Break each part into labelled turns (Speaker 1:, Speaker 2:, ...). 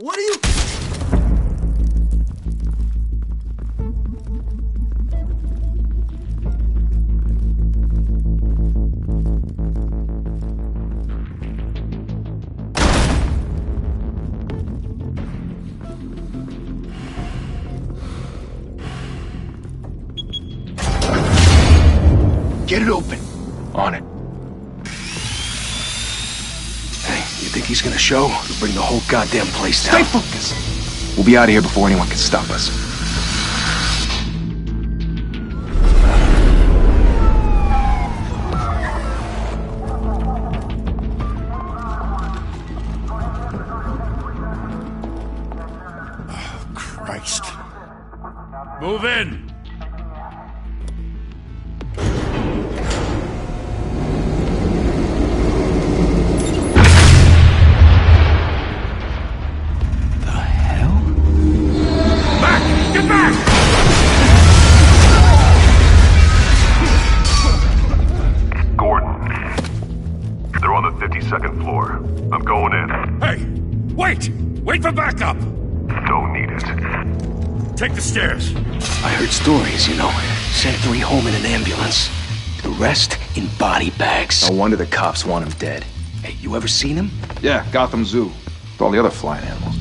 Speaker 1: What are you...
Speaker 2: Get it open. On it. Hey, you think he's gonna show? He'll bring the whole goddamn place down.
Speaker 3: Stay focused! We'll be out of here before anyone can stop us.
Speaker 1: Oh, Christ.
Speaker 4: Move in!
Speaker 5: Second floor. I'm going in.
Speaker 4: Hey! Wait! Wait for backup!
Speaker 5: Don't need it.
Speaker 4: Take the stairs.
Speaker 2: I heard stories, you know. Sent 3 home in an ambulance. The rest in body bags.
Speaker 3: No wonder the cops want him dead.
Speaker 2: Hey, you ever seen him?
Speaker 3: Yeah, Gotham Zoo. With all the other flying animals.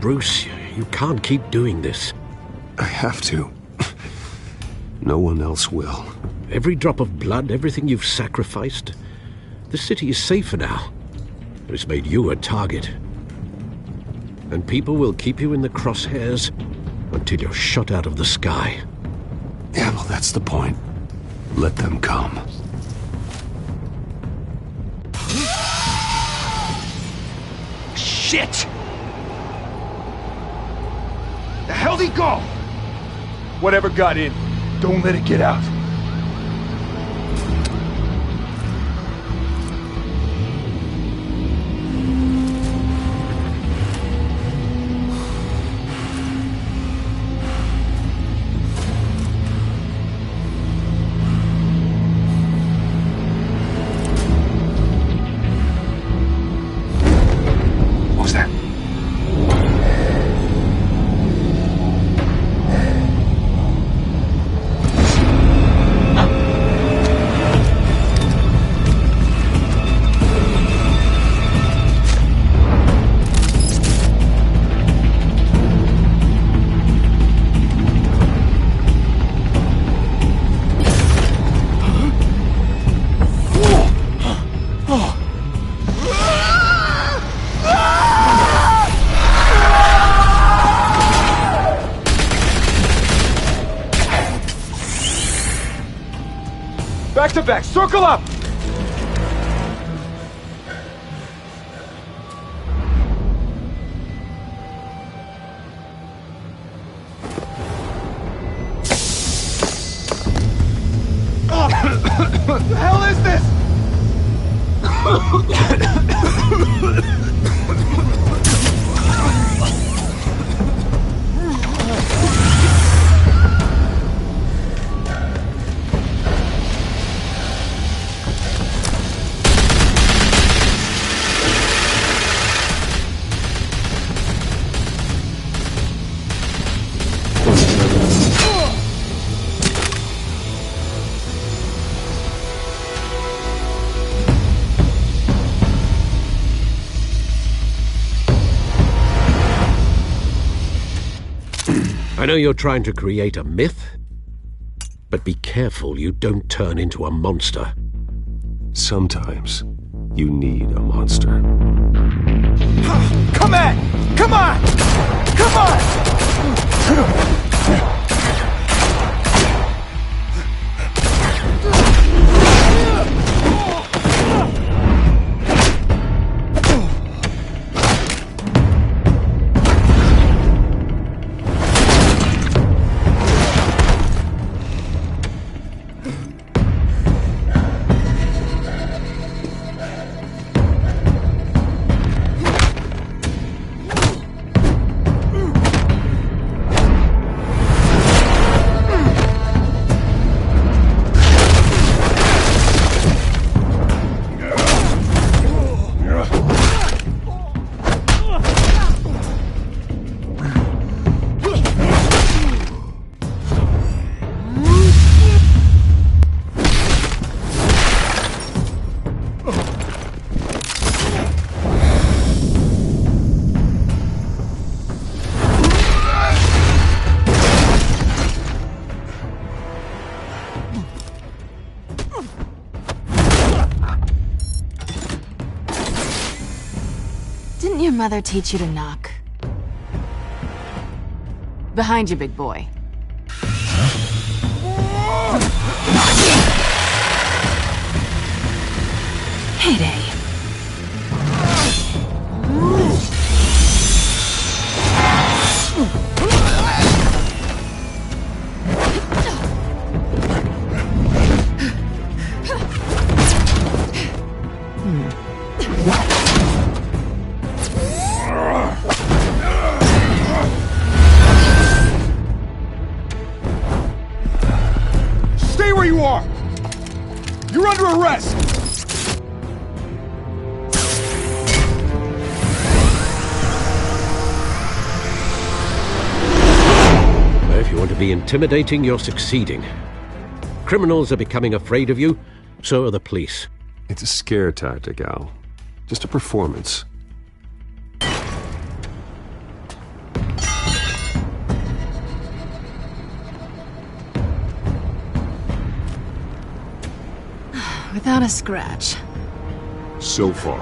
Speaker 6: Bruce, you can't keep doing this.
Speaker 7: I have to. No one else will.
Speaker 6: Every drop of blood, everything you've sacrificed. The city is safer now. But it's made you a target. And people will keep you in the crosshairs until you're shot out of the sky.
Speaker 7: Yeah, well, that's the point. Let them come.
Speaker 2: Shit! The hell'd he go?
Speaker 3: Whatever got in, don't let it get out.
Speaker 2: What was that?
Speaker 3: Back to back, circle up! What the hell is this?
Speaker 6: I know you're trying to create a myth, but be careful you don't turn into a monster.
Speaker 7: Sometimes, You need a monster.
Speaker 3: Come on! Come on! Come on!
Speaker 8: Didn't your mother teach you to knock? Behind you, big boy. Heyday.
Speaker 3: Stay where you are! You're under arrest!
Speaker 6: If you want to be intimidating, you're succeeding. Criminals are becoming afraid of you, so are the police.
Speaker 7: It's a scare tactic, Al. Just a performance.
Speaker 8: Without a scratch.
Speaker 4: So far.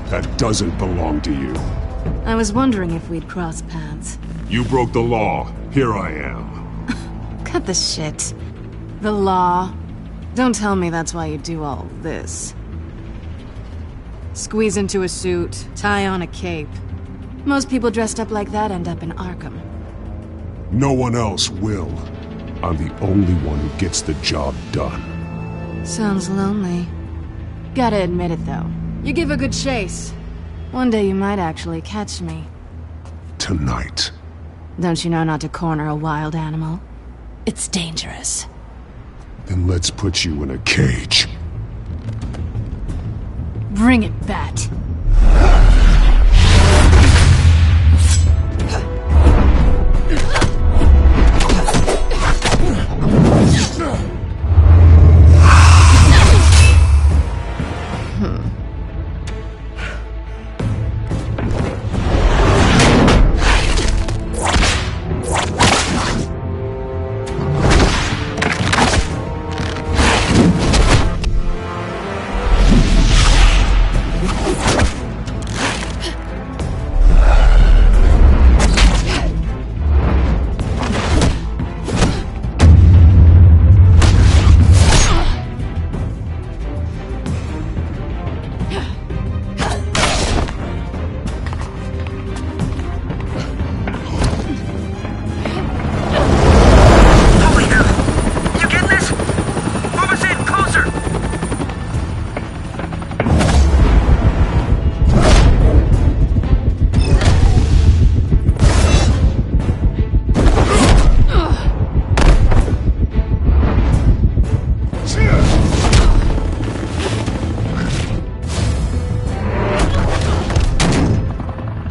Speaker 4: That doesn't belong to you.
Speaker 8: I was wondering if we'd cross paths.
Speaker 4: You broke the law. Here I am.
Speaker 8: Cut the shit. The law. Don't tell me that's why you do all this. Squeeze into a suit, tie on a cape. Most people dressed up like that end up in Arkham.
Speaker 4: No one else will. I'm the only one who gets the job done.
Speaker 8: Sounds lonely. Gotta admit it, though. You give a good chase. One day you might actually catch me.
Speaker 4: Tonight.
Speaker 8: Don't you know not to corner a wild animal? It's dangerous.
Speaker 4: Then let's put you in a cage.
Speaker 8: Bring it, Bat.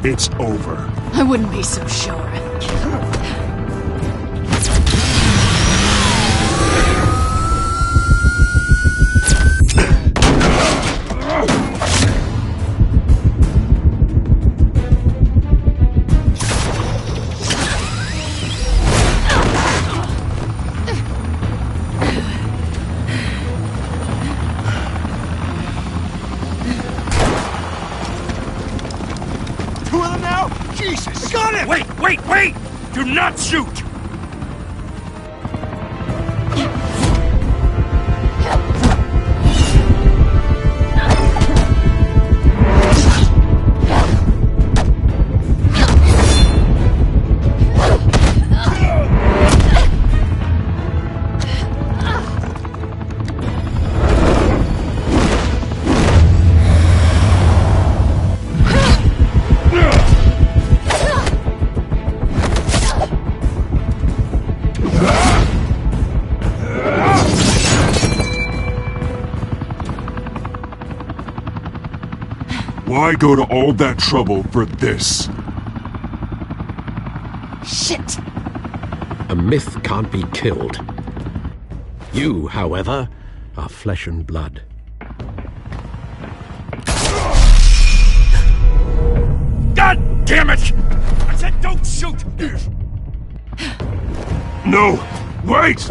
Speaker 4: It's over.
Speaker 8: I wouldn't be so sure.
Speaker 3: Wait! Do not shoot!
Speaker 4: Why go to all that trouble for this?
Speaker 8: Shit!
Speaker 6: A myth can't be killed. You, however, are flesh and blood.
Speaker 3: God damn it! I said don't shoot!
Speaker 4: No! Wait!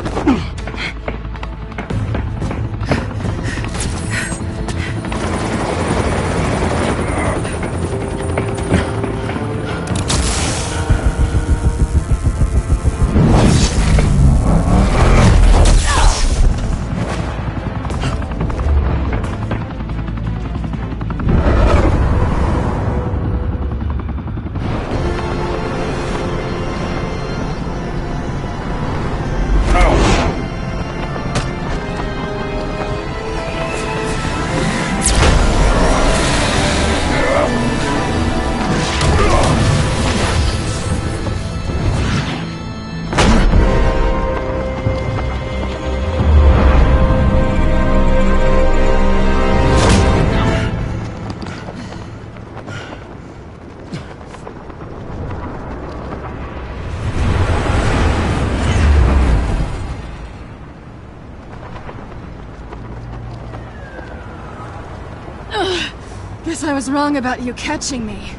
Speaker 8: Guess I was wrong about you catching me.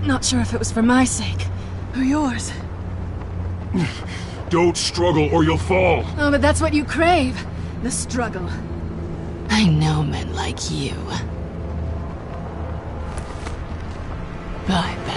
Speaker 8: Not sure if it was for my sake, or yours.
Speaker 4: Don't struggle or you'll fall!
Speaker 8: Oh, but that's what you crave. The struggle. I know men like you. I bet.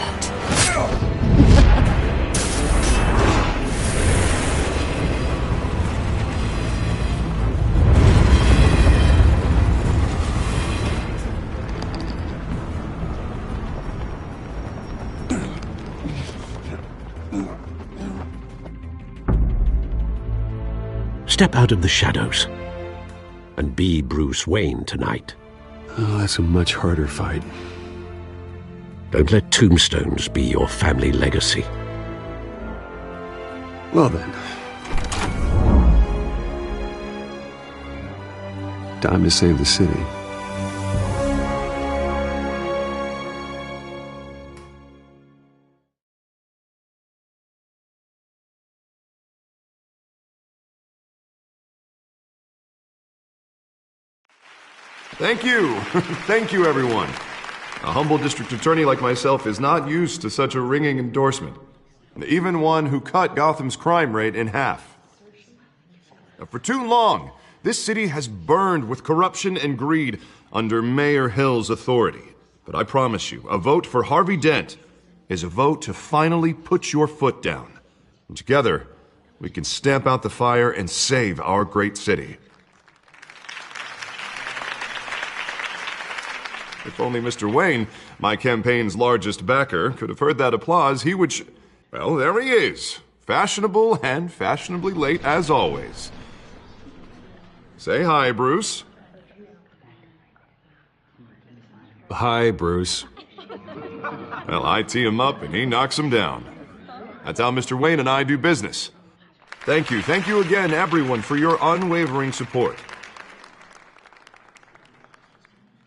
Speaker 6: Step out of the shadows and be Bruce Wayne tonight.
Speaker 7: Oh, that's a much harder fight.
Speaker 6: Don't let tombstones be your family legacy.
Speaker 7: Well then. Time to save the city.
Speaker 5: Thank you. Thank you, everyone. A humble district attorney like myself is not used to such a ringing endorsement. And even one who cut Gotham's crime rate in half. Now, for too long, this city has burned with corruption and greed under Mayor Hill's authority. But I promise you, a vote for Harvey Dent is a vote to finally put your foot down. And together, we can stamp out the fire and save our great city. If only Mr. Wayne, my campaign's largest backer, could have heard that applause, he would well, there he is. Fashionable and fashionably late as always. Say hi, Bruce.
Speaker 7: Hi, Bruce.
Speaker 5: Well, I tee him up and he knocks him down. That's how Mr. Wayne and I do business. Thank you again, everyone, for your unwavering support.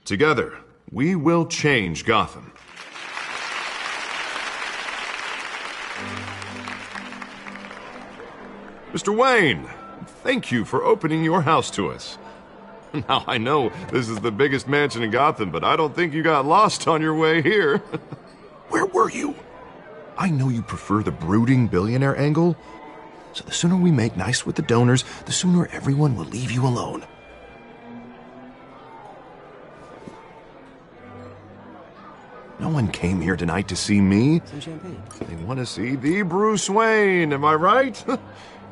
Speaker 5: Together, we will change Gotham. Mr. Wayne, thank you for opening your house to us. Now, I know this is the biggest mansion in Gotham, but I don't think you got lost on your way here. Where were you? I know you prefer the brooding billionaire angle, so the sooner we make nice with the donors, the sooner everyone will leave you alone. No one came here tonight to see me.
Speaker 7: Some champagne.
Speaker 5: They want to see the Bruce Wayne, am I right?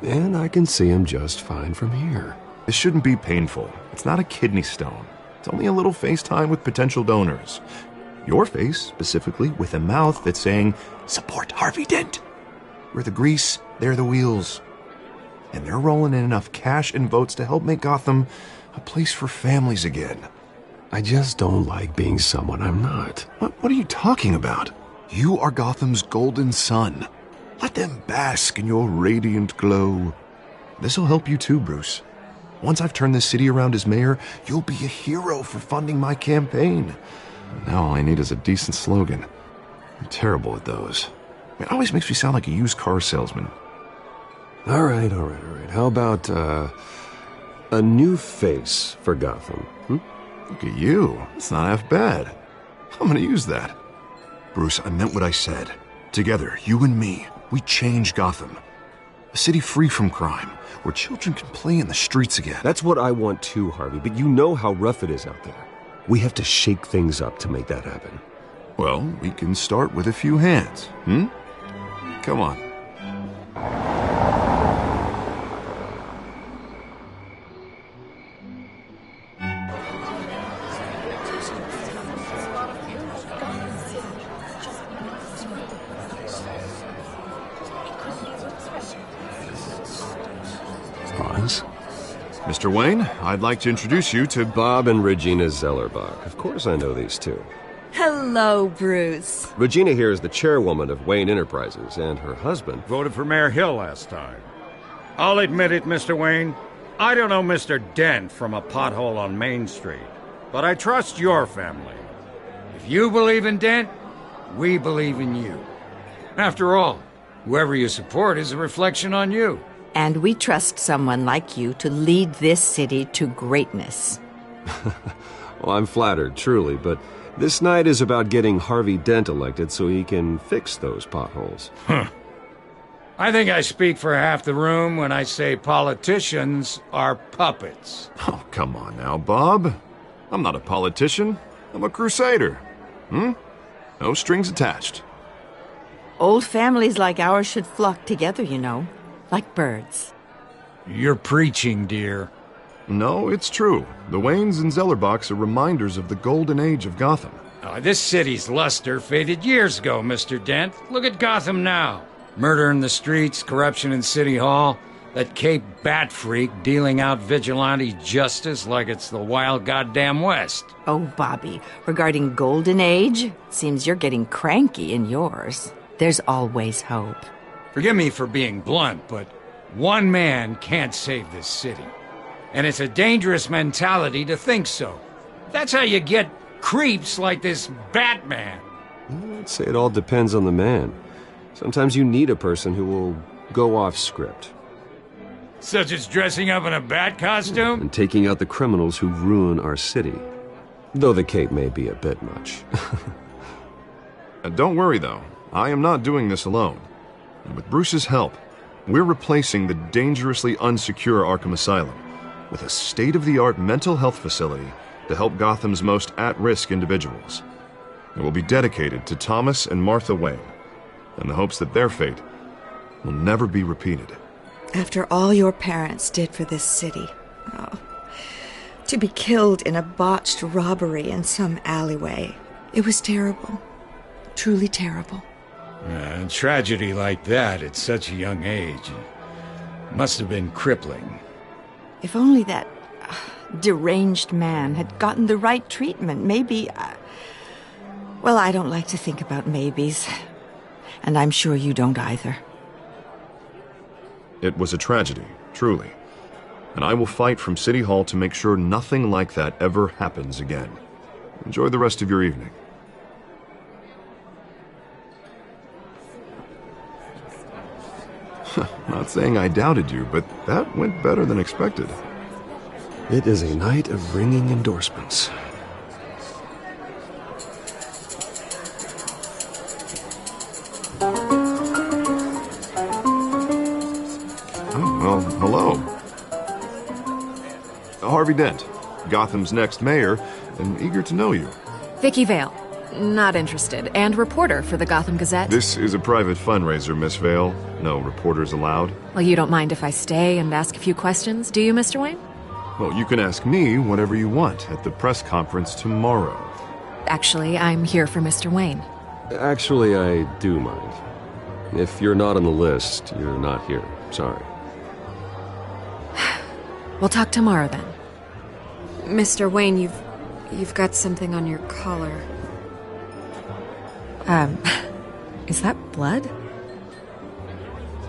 Speaker 7: And I can see him just fine from here.
Speaker 5: This shouldn't be painful. It's not a kidney stone. It's only a little FaceTime with potential donors. Your face, specifically, with a mouth that's saying, support Harvey Dent. We're the grease, they're the wheels. And they're rolling in enough cash and votes to help make Gotham a place for families again.
Speaker 7: I just don't like being someone I'm not.
Speaker 5: What are you talking about? You are Gotham's golden sun. Let them bask in your radiant glow. This'll help you too, Bruce. Once I've turned this city around as mayor, you'll be a hero for funding my campaign. Now all I need is a decent slogan. I'm terrible at those. It always makes me sound like a used car salesman.
Speaker 7: All right. How about, a new face for Gotham?
Speaker 5: Look at you. It's not half bad. I'm gonna use that. Bruce, I meant what I said. Together, you and me, we change Gotham. A city free from crime, where children can play in the streets again.
Speaker 7: That's what I want too, Harvey, but you know how rough it is out there. We have to shake things up to make that happen.
Speaker 5: Well, we can start with a few hands, Come on. Mr. Wayne, I'd like to introduce you to
Speaker 7: Bob and Regina Zellerbach. Of course I know these two.
Speaker 9: Hello, Bruce.
Speaker 7: Regina here is the chairwoman of Wayne Enterprises, and her husband...
Speaker 3: Voted for Mayor Hill last time. I'll admit it, Mr. Wayne. I don't know Mr. Dent from a pothole on Main Street, but I trust your family. If you believe in Dent, we believe in you. After all, whoever you support is a reflection on you.
Speaker 9: And we trust someone like you to lead this city to greatness.
Speaker 7: Well, I'm flattered, truly, but this night is about getting Harvey Dent elected so he can fix those potholes.
Speaker 3: I think I speak for half the room when I say politicians are puppets.
Speaker 5: Oh, come on now, Bob. I'm not a politician. I'm a crusader. No strings attached.
Speaker 9: Old families like ours should flock together, you know. Like birds.
Speaker 3: You're preaching, dear.
Speaker 5: No, it's true. The Waynes and Zellerbachs are reminders of the golden age of Gotham.
Speaker 3: This city's luster faded years ago, Mr. Dent. Look at Gotham now. Murder in the streets, corruption in City Hall, that Cape Bat freak dealing out vigilante justice like it's the wild goddamn West.
Speaker 9: Oh, Bobby, regarding Golden Age, seems you're getting cranky in yours. There's always hope.
Speaker 3: Forgive me for being blunt, but one man can't save this city. And it's a dangerous mentality to think so. That's how you get creeps like this Batman.
Speaker 7: I'd say it all depends on the man. Sometimes you need a person who will go off script.
Speaker 3: Such as dressing up in a bat costume?
Speaker 7: And taking out the criminals who ruin our city. Though the cape may be a bit much.
Speaker 5: Don't worry, though. I am not doing this alone. And with Bruce's help, we're replacing the dangerously unsecure Arkham Asylum with a state-of-the-art mental health facility to help Gotham's most at-risk individuals. It will be dedicated to Thomas and Martha Wayne, in the hopes that their fate will never be repeated.
Speaker 10: After all your parents did for this city, to be killed in a botched robbery in some alleyway, it was terrible. Truly terrible.
Speaker 3: A tragedy like that at such a young age must have been crippling.
Speaker 9: If only that deranged man had gotten the right treatment, maybe... Well, I don't like to think about maybes. And I'm sure you don't either.
Speaker 5: It was a tragedy, truly. And I will fight from City Hall to make sure nothing like that ever happens again. Enjoy the rest of your evening. Not saying I doubted you, but that went better than expected.
Speaker 7: It is a night of ringing endorsements.
Speaker 5: Oh, well, hello. Harvey Dent, Gotham's next mayor, and eager to know you.
Speaker 8: Vicky Vale. Not interested. And reporter for the Gotham Gazette.
Speaker 5: This is a private fundraiser, Miss Vale. No reporters allowed.
Speaker 8: Well, you don't mind if I stay and ask a few questions, do you, Mr. Wayne?
Speaker 5: Well, you can ask me whatever you want at the press conference tomorrow.
Speaker 8: Actually, I'm here for Mr. Wayne.
Speaker 7: Actually, I do mind. If you're not on the list, you're not here. Sorry.
Speaker 8: We'll talk tomorrow then.
Speaker 11: Mr. Wayne, you've got something on your collar.
Speaker 8: Is that blood?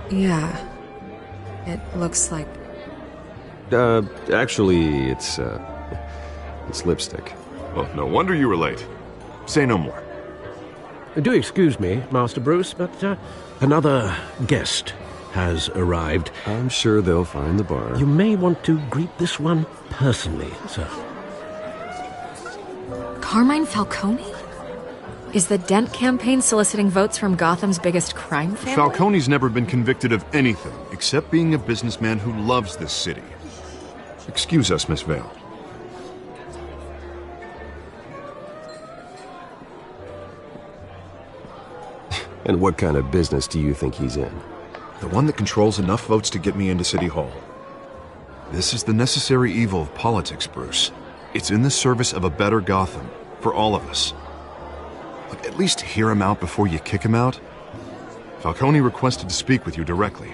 Speaker 11: Yeah. It looks like...
Speaker 7: Actually, it's lipstick.
Speaker 5: Well, no wonder you were late. Say no more.
Speaker 6: Do excuse me, Master Bruce, but another guest has arrived.
Speaker 7: I'm sure they'll find the bar.
Speaker 6: You may want to greet this one personally, sir.
Speaker 8: Carmine Falcone? Is the Dent campaign soliciting votes from Gotham's biggest crime family?
Speaker 5: Falcone's never been convicted of anything except being a businessman who loves this city. Excuse us, Miss Vale.
Speaker 7: And what kind of business do you think he's in?
Speaker 5: The one that controls enough votes to get me into City Hall. This is the necessary evil of politics, Bruce. It's in the service of a better Gotham, for all of us. Look, at least hear him out before you kick him out. Falcone requested to speak with you directly.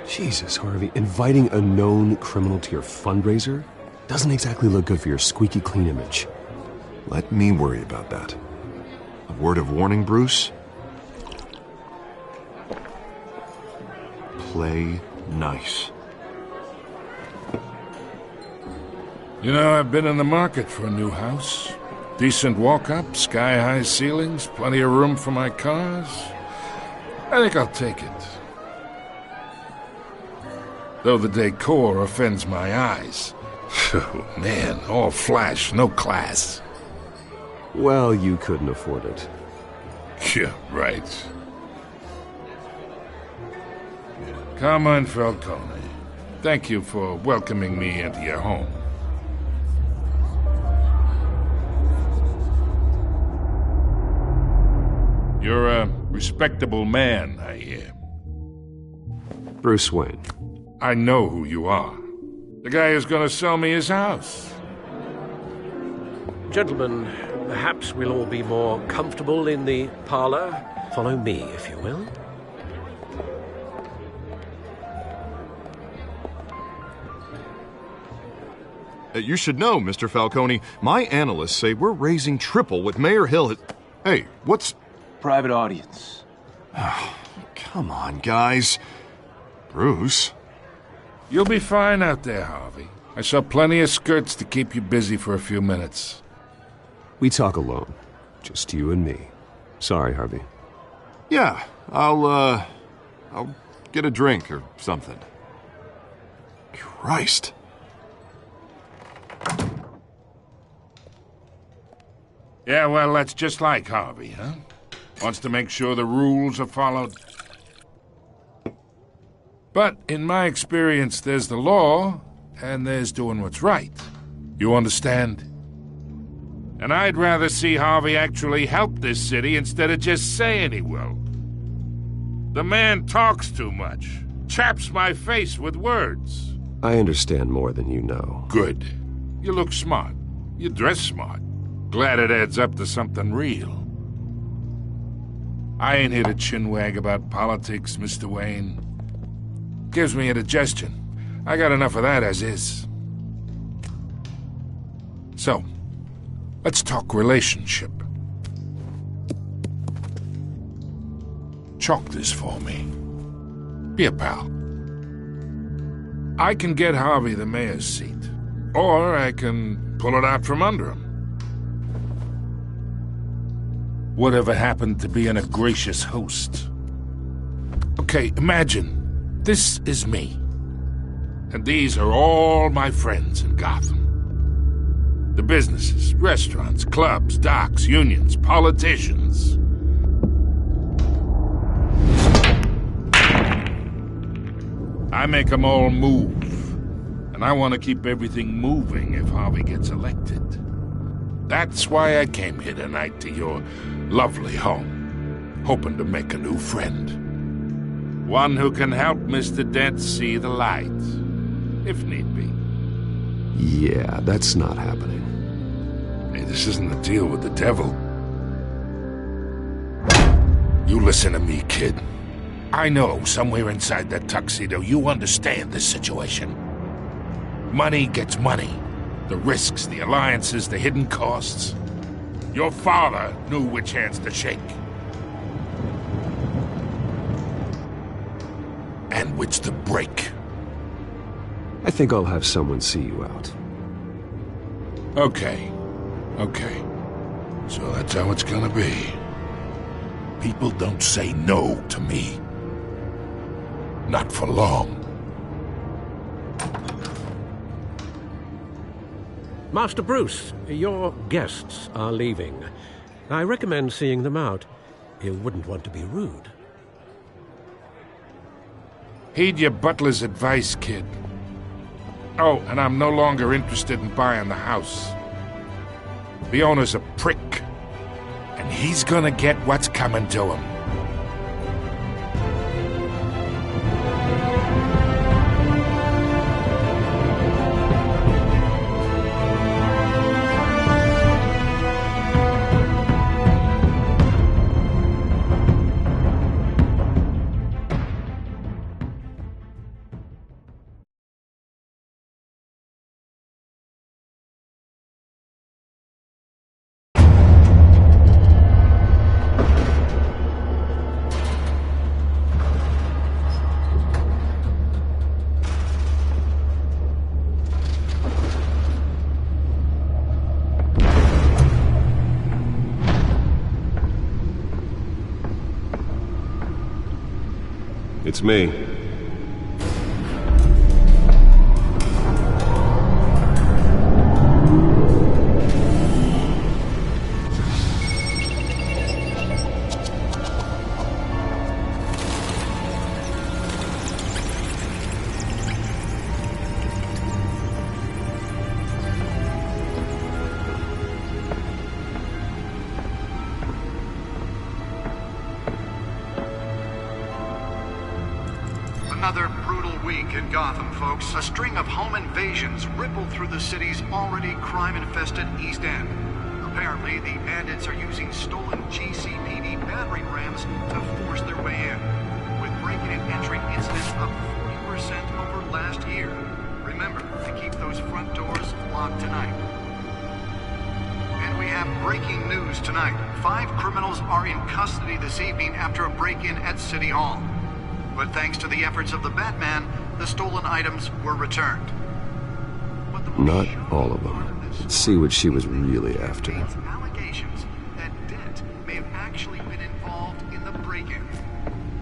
Speaker 7: Jesus, Harvey, inviting a known criminal to your fundraiser doesn't exactly look good for your squeaky clean image.
Speaker 5: Let me worry about that. A word of warning, Bruce? Play nice.
Speaker 12: You know, I've been in the market for a new house. Decent walk-up, sky-high ceilings, plenty of room for my cars. I think I'll take it. Though the decor offends my eyes. Oh, man, all flash, no class.
Speaker 7: Well, you couldn't afford it.
Speaker 12: Yeah, right. Carmine Falcone, thank you for welcoming me into your home. You're a respectable man, I hear.
Speaker 7: Bruce Wayne.
Speaker 12: I know who you are. The guy who's going to sell me his house.
Speaker 6: Gentlemen, perhaps we'll all be more comfortable in the parlor. Follow me, if you will.
Speaker 5: You should know, Mr. Falcone, my analysts say we're raising triple what Mayor Hill had... Hey, what's...
Speaker 2: Private audience.
Speaker 5: Oh, come on, guys. Bruce?
Speaker 12: You'll be fine out there, Harvey. I saw plenty of skirts to keep you busy for a few minutes.
Speaker 7: We talk alone. Just you and me. Sorry, Harvey.
Speaker 5: Yeah, I'll get a drink or something. Christ.
Speaker 12: Yeah, well, that's just like Harvey, huh? Wants to make sure the rules are followed. But in my experience, there's the law, and there's doing what's right. You understand? And I'd rather see Harvey actually help this city instead of just saying he will. The man talks too much. Chaps my face with words.
Speaker 7: I understand more than you know.
Speaker 12: Good. You look smart. You dress smart. Glad it adds up to something real. I ain't here to chinwag about politics, Mr. Wayne. Gives me indigestion. I got enough of that as is. So, let's talk relationship. Chalk this for me. Be a pal. I can get Harvey the mayor's seat, or I can pull it out from under him. Whatever happened to being a gracious host? Okay, imagine this is me. And these are all my friends in Gotham. The businesses, restaurants, clubs, docks, unions, politicians. I make them all move. And I want to keep everything moving if Harvey gets elected. That's why I came here tonight to your lovely home, hoping to make a new friend. One who can help Mr. Dent see the light, if need be.
Speaker 7: Yeah, that's not happening.
Speaker 12: Hey, this isn't a deal with the devil. You listen to me, kid. I know somewhere inside that tuxedo you understand this situation. Money gets money. The risks, the alliances, the hidden costs. Your father knew which hands to shake. And which to break.
Speaker 7: I think I'll have someone see you out.
Speaker 12: Okay. So that's how it's gonna be. People don't say no to me. Not for long.
Speaker 6: Master Bruce, your guests are leaving. I recommend seeing them out. You wouldn't want to be rude.
Speaker 12: Heed your butler's advice, kid. Oh, and I'm no longer interested in buying the house. The owner's a prick, and he's gonna get what's coming to him.
Speaker 7: It's me.
Speaker 13: Another brutal week in Gotham, folks. A string of home invasions rippled through the city's already crime-infested East End. Apparently, the bandits are using stolen GCPD battering rams to force their way in, with break-in and entry incidents up 40% over last year. Remember to keep those front doors locked tonight. And we have breaking news tonight. 5 criminals are in custody this evening after a break-in at City Hall. But thanks to the efforts of the Batman, the stolen items were returned.
Speaker 7: Not all of them. Let's see what she was really after.
Speaker 13: Allegations that Dent may have actually been involved in the break-in.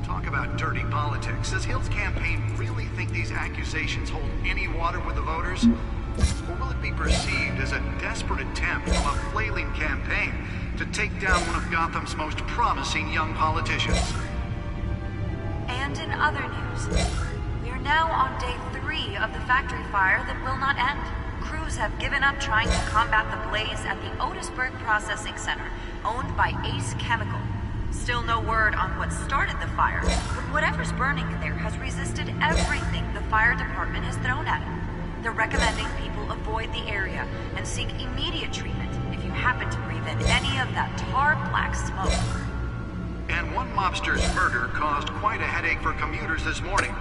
Speaker 13: Talk about dirty politics. Does Hill's campaign really think these accusations hold any water with the voters? Or will it be perceived as a desperate attempt from a flailing campaign to take down one of Gotham's most promising young politicians?
Speaker 14: And in other news, we are now on day 3 of the factory fire that will not end. Crews have given up trying to combat the blaze at the Otisburg Processing Center, owned by Ace Chemical. Still no word on what started the fire, but whatever's burning there has resisted everything the fire department has thrown at it. They're recommending people avoid the area and seek immediate treatment if you happen to breathe in any of that tar black smoke.
Speaker 13: And one mobster's murder caused quite a headache for commuters this morning.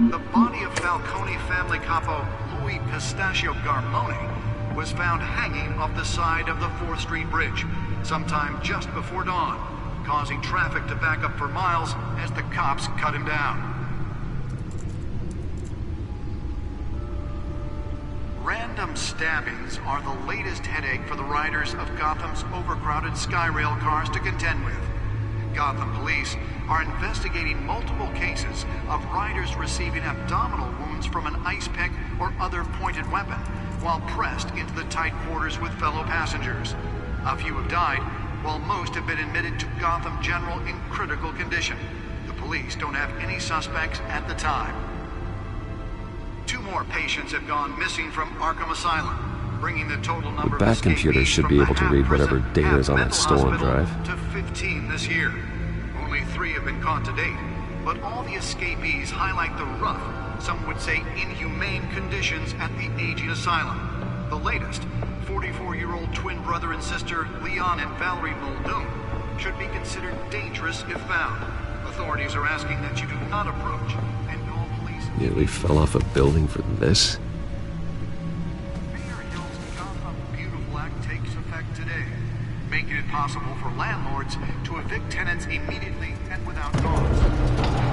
Speaker 13: The body of Falcone family capo Louis Pistachio Garmone was found hanging off the side of the 4th Street Bridge sometime just before dawn, causing traffic to back up for miles as the cops cut him down. Random stabbings are the latest headache for the riders of Gotham's overcrowded Skyrail cars to contend with. Gotham police are investigating multiple cases of riders receiving abdominal wounds from an ice pick or other pointed weapon while pressed into the tight quarters with fellow passengers. A few have died, while most have been admitted to Gotham General in critical condition. The police don't have any suspects at the time. 2 more patients have gone missing from Arkham Asylum. bringing the total number
Speaker 7: The
Speaker 13: of
Speaker 7: back computer should be able to read whatever data is on that stolen drive.
Speaker 13: to 15 this year. Only 3 have been caught to date, but all the escapees highlight the rough, some would say inhumane conditions at the aging asylum. The latest, 44-year-old twin brother and sister Leon and Valerie Muldoon, should be considered dangerous if found. Authorities are asking that you do not approach and call police.
Speaker 7: Nearly fell off a building for this?
Speaker 13: Mayor Hill's Gotham Beautiful Act takes effect today, making it possible for landlords to evict tenants immediately and without cause. The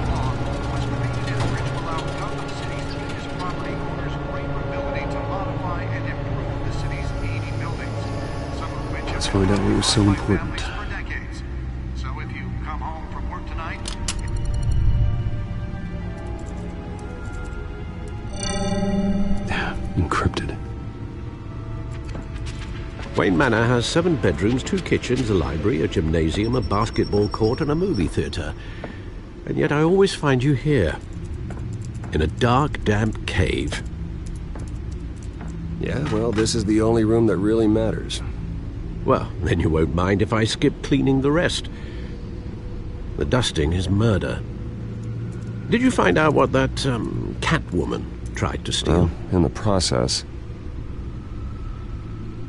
Speaker 13: law was created to allow Gotham City's biggest property owners greater ability to modify and improve the city's 80 buildings, some of which
Speaker 7: Let's find out what was so important.
Speaker 13: for decades. So if you come home from work tonight,
Speaker 7: Encrypted.
Speaker 6: Wayne Manor has 7 bedrooms, 2 kitchens, a library, a gymnasium, a basketball court, and a movie theatre. And yet I always find you here, in a dark, damp cave.
Speaker 7: Yeah, well, this is the only room that really matters.
Speaker 6: Well, then you won't mind if I skip cleaning the rest. The dusting is murder. Did you find out what that, Catwoman tried to steal?
Speaker 7: Well, in the process.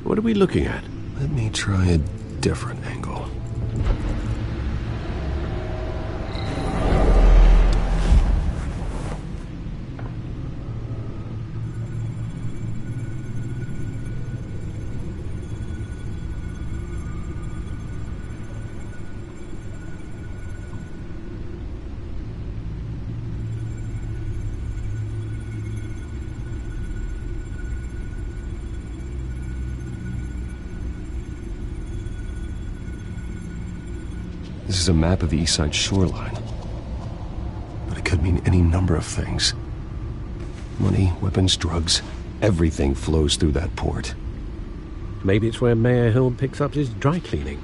Speaker 6: What are we looking at?
Speaker 7: Let me try a different angle. This is a map of the east side shoreline. But it could mean any number of things. Money, weapons, drugs, everything flows through that port.
Speaker 6: Maybe it's where Mayor Hill picks up his dry cleaning.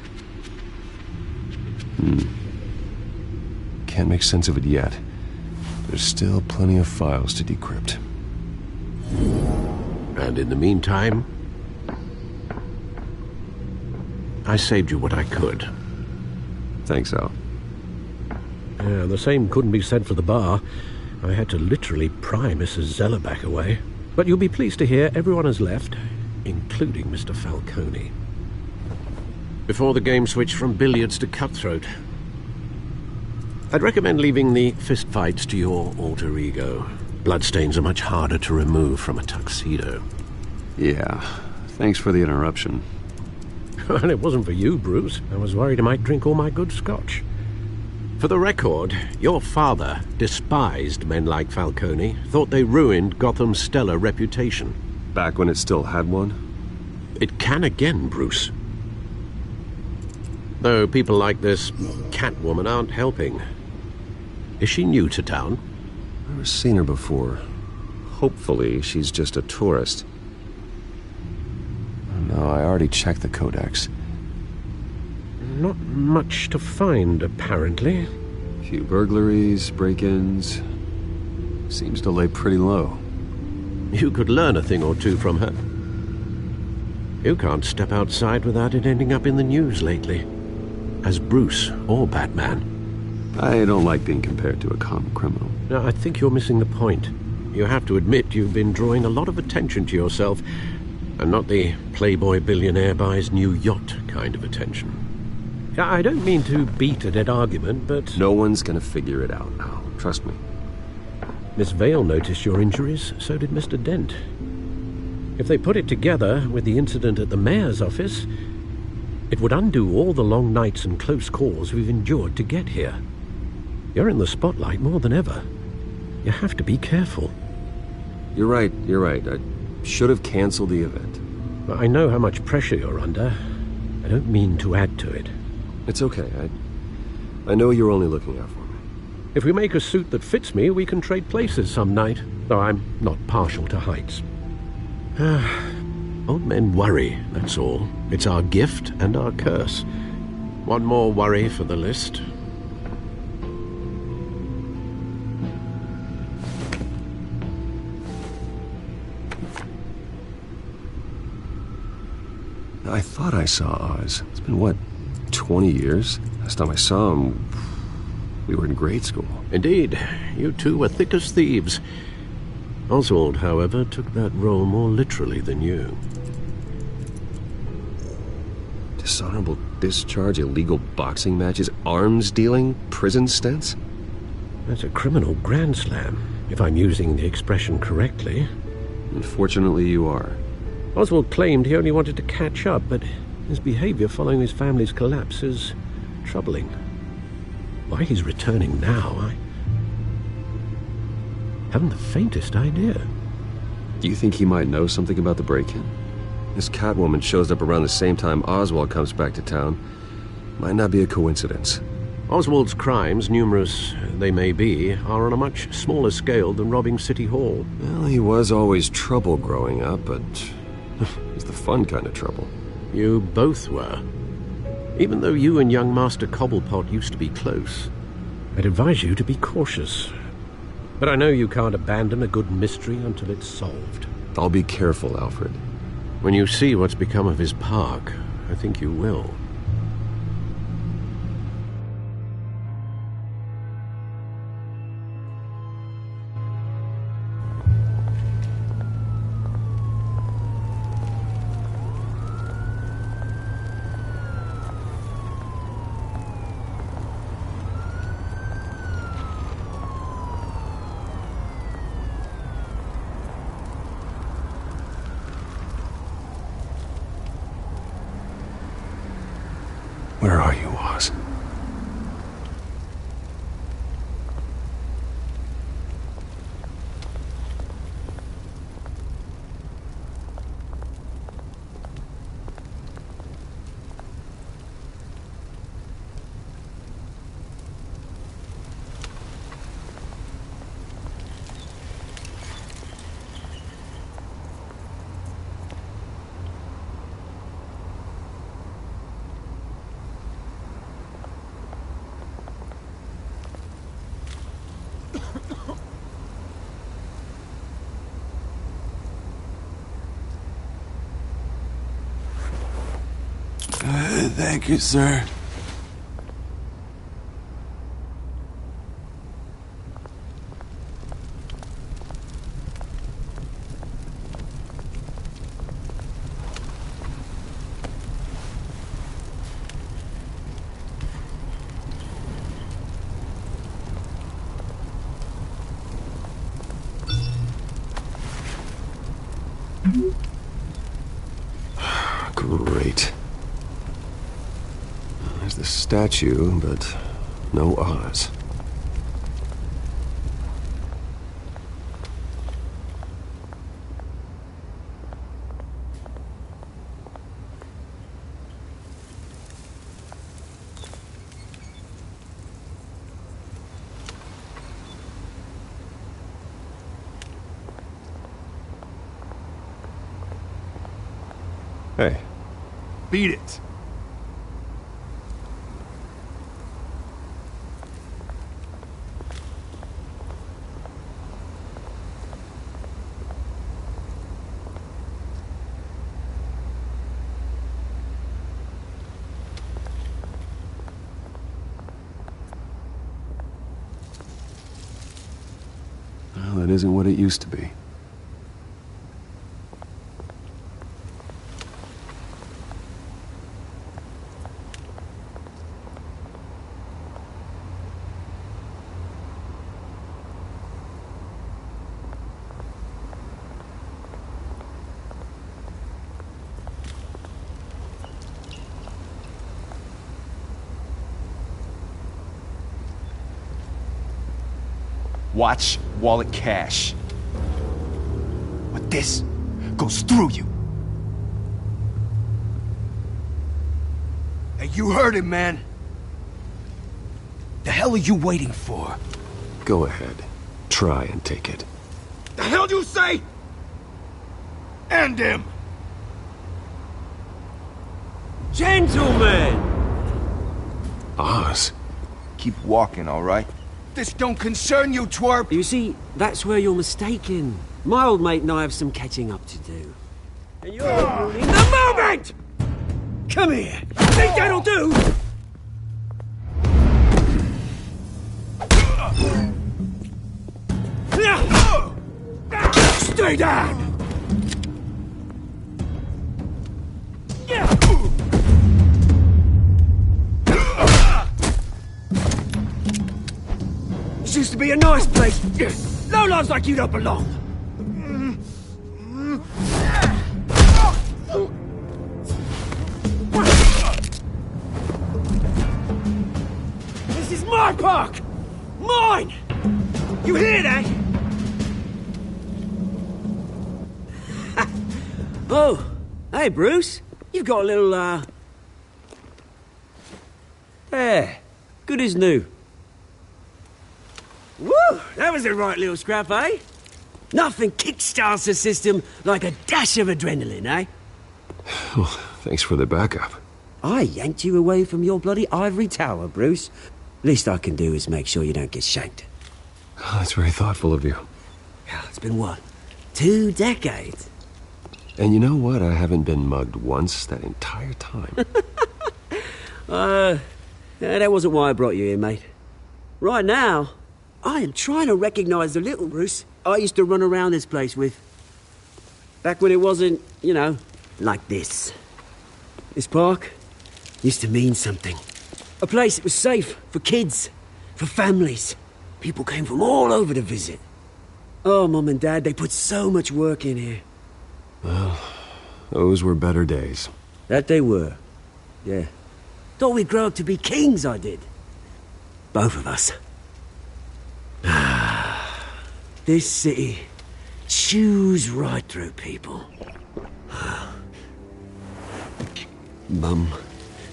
Speaker 7: Can't make sense of it yet. There's still plenty of files to decrypt.
Speaker 6: And in the meantime, I saved you what I could.
Speaker 7: Thanks, Al.
Speaker 6: Yeah, the same couldn't be said for the bar. I had to literally pry Mrs. Zellerback away. But you'll be pleased to hear everyone has left, including Mr. Falcone. Before the game switched from billiards to cutthroat. I'd recommend leaving the fistfights to your alter ego. Bloodstains are much harder to remove from a tuxedo.
Speaker 7: Yeah, thanks for the interruption.
Speaker 6: Well, it wasn't for you, Bruce. I was worried I might drink all my good scotch. For the record, your father despised men like Falcone, thought they ruined Gotham's stellar reputation.
Speaker 7: Back when it still had one?
Speaker 6: It can again, Bruce. Though people like this Catwoman aren't helping. Is she new to town?
Speaker 7: I've never seen her before. Hopefully, she's just a tourist. No, I already checked the codex.
Speaker 6: Not much to find, apparently.
Speaker 7: Few burglaries, break-ins. Seems to lay pretty low.
Speaker 6: You could learn a thing or two from her. You can't step outside without it ending up in the news lately. As Bruce or Batman.
Speaker 7: I don't like being compared to a common criminal.
Speaker 6: No, I think you're missing the point. You have to admit you've been drawing a lot of attention to yourself, and not the playboy billionaire buys new yacht kind of attention. I don't mean to beat a dead argument, but...
Speaker 7: No one's gonna figure it out now. Trust me.
Speaker 6: Miss Vale noticed your injuries, so did Mr. Dent. If they put it together with the incident at the mayor's office, it would undo all the long nights and close calls we've endured to get here. You're in the spotlight more than ever. You have to be careful.
Speaker 7: You're right. I should have canceled the event.
Speaker 6: I know how much pressure you're under. I don't mean to add to it.
Speaker 7: It's okay. I know you're only looking out for me.
Speaker 6: If we make a suit that fits me, we can trade places some night, though I'm not partial to heights. Old men worry, that's all. It's our gift and our curse. One more worry for the list.
Speaker 7: I thought I saw Oz. It's been, what, 20 years? Last time I saw him, we were in grade school.
Speaker 6: Indeed, you two were thick as thieves. Oswald, however, took that role more literally than you.
Speaker 7: Dishonorable discharge, illegal boxing matches, arms dealing, prison stints?
Speaker 6: That's a criminal grand slam, if I'm using the expression correctly.
Speaker 7: Unfortunately, you are.
Speaker 6: Oswald claimed he only wanted to catch up, but his behavior following his family's collapse is troubling. Why he's returning now, I haven't the faintest idea.
Speaker 7: Do you think he might know something about the break-in? This Catwoman shows up around the same time Oswald comes back to town. Might not be a coincidence.
Speaker 6: Oswald's crimes, numerous they may be, are on a much smaller scale than robbing City Hall.
Speaker 7: Well, he was always trouble growing up, but it's the fun kind of trouble.
Speaker 6: You both were. Even though you and young Master Cobblepot used to be close, I'd advise you to be cautious. But I know you can't abandon a good mystery until it's solved.
Speaker 7: I'll be careful, Alfred.
Speaker 6: When you see what's become of his park, I think you will.
Speaker 7: Where are you, Oz?
Speaker 1: Thank you, sir.
Speaker 7: Great. There's the statue, but no Oz. Hey.
Speaker 1: Beat it.
Speaker 7: Well, it isn't what it used to be.
Speaker 15: Watch wallet cash. But this goes through you. Hey, you heard him, man. The hell are you waiting for?
Speaker 7: Go ahead. Try and take it.
Speaker 15: The hell you say? End him!
Speaker 16: Gentlemen!
Speaker 7: Oz.
Speaker 15: Keep walking, all right? This don't concern you, twerp!
Speaker 16: You see, that's where you're mistaken. My old mate and I have some catching up to do. And you're ruining the moment! Come here. Think that'll do? Stay down! This used to be a nice place. Lowlifes like you don't belong. This is my park! Mine! You hear that? Oh, hey, Bruce. You've got a little, There. Good as new. Woo! That was a right little scrap, eh? Nothing kickstarts the system like a dash of adrenaline, eh?
Speaker 7: Well, thanks for the backup.
Speaker 16: I yanked you away from your bloody ivory tower, Bruce. Least I can do is make sure you don't get shanked.
Speaker 7: Oh, that's very thoughtful of you.
Speaker 16: It's been what? 2 decades?
Speaker 7: And you know what? I haven't been mugged once that entire time.
Speaker 16: That wasn't why I brought you here, mate. Right now, I am trying to recognize the little Bruce I used to run around this place with. Back when it wasn't, you know, like this. This park used to mean something. A place that was safe for kids, for families. People came from all over to visit. Oh, Mum and Dad, they put so much work in here.
Speaker 7: Well, those were better days.
Speaker 16: That they were. Yeah. Thought we'd grow up to be kings, I did. Both of us. This city chews right through people. Mum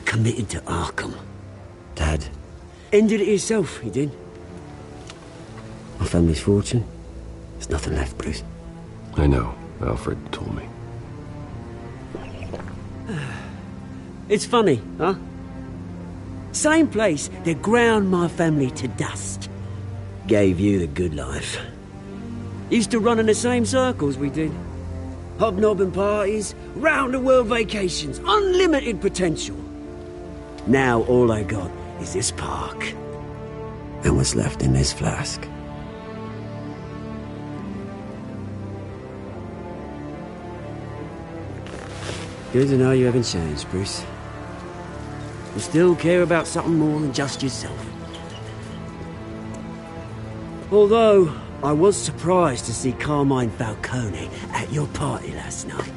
Speaker 16: committed to Arkham. Dad ended it himself, he did. My family's fortune. There's nothing left, Bruce.
Speaker 7: I know. Alfred told me.
Speaker 16: It's funny, huh? Same place that ground my family to dust. Gave you the good life. Used to run in the same circles we did. Hobnobbing parties, round-the-world vacations, unlimited potential. Now all I got is this park. And what's left in this flask. Good to know you haven't changed, Bruce. You still care about something more than just yourself. Although, I was surprised to see Carmine Falcone at your party last night.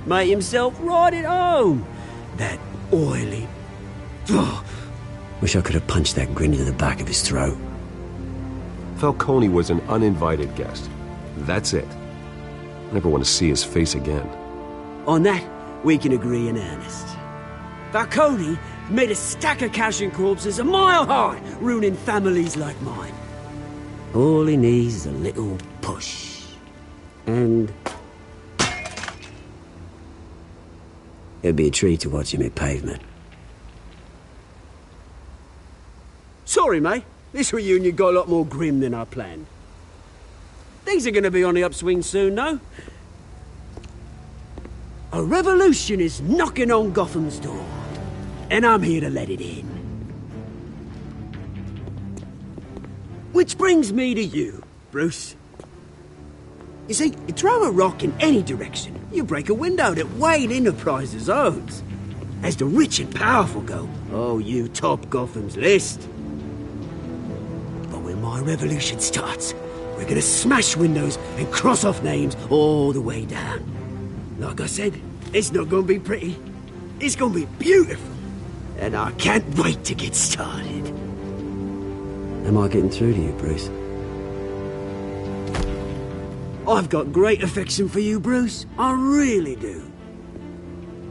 Speaker 16: Made himself right at home. That oily... Oh, wish I could have punched that grin into the back of his throat.
Speaker 7: Falcone was an uninvited guest. That's it. Never want to see his face again.
Speaker 16: On that, we can agree in earnest. Falcone made a stack of cash and corpses a mile high, ruining families like mine. All he needs is a little push. And... it'd be a treat to watch him hit pavement. Sorry, mate. This reunion got a lot more grim than I planned. Things are gonna be on the upswing soon, though. A revolution is knocking on Gotham's door, and I'm here to let it in. Which brings me to you, Bruce. You see, you throw a rock in any direction, you break a window that Wayne Enterprises owns. As the rich and powerful go, oh, you top Gotham's list. But when my revolution starts, we're gonna smash windows and cross off names all the way down. Like I said, it's not gonna be pretty. It's gonna be beautiful. And I can't wait to get started. Am I getting through to you, Bruce? I've got great affection for you, Bruce. I really do.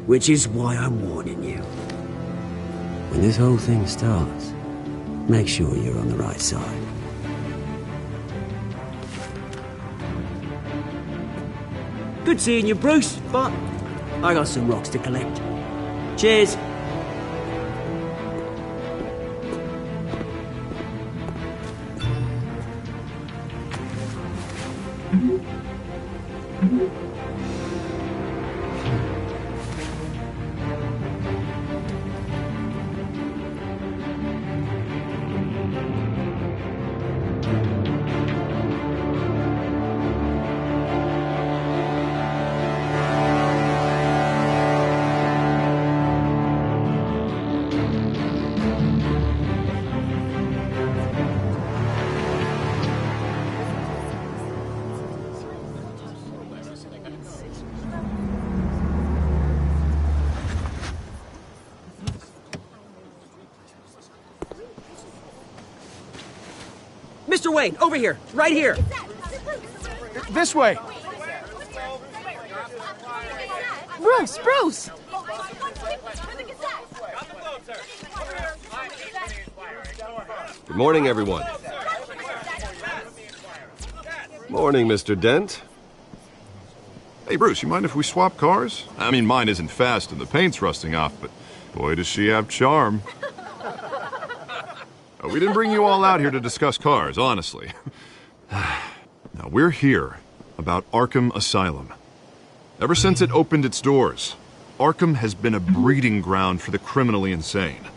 Speaker 16: Which is why I'm warning you. When this whole thing starts, make sure you're on the right side. Good seeing you, Bruce, but I got some rocks to collect. Cheers. Mr. Wayne, over here. Right here.
Speaker 15: This way.
Speaker 8: Bruce!
Speaker 7: Good morning, everyone. Morning, Mr. Dent.
Speaker 5: Hey, Bruce, you mind if we swap cars? I mean, mine isn't fast and the paint's rusting off, but boy, does she have charm. We didn't bring you all out here to discuss cars, honestly. Now, we're here about Arkham Asylum. Ever since it opened its doors, Arkham has been a breeding ground for the criminally insane.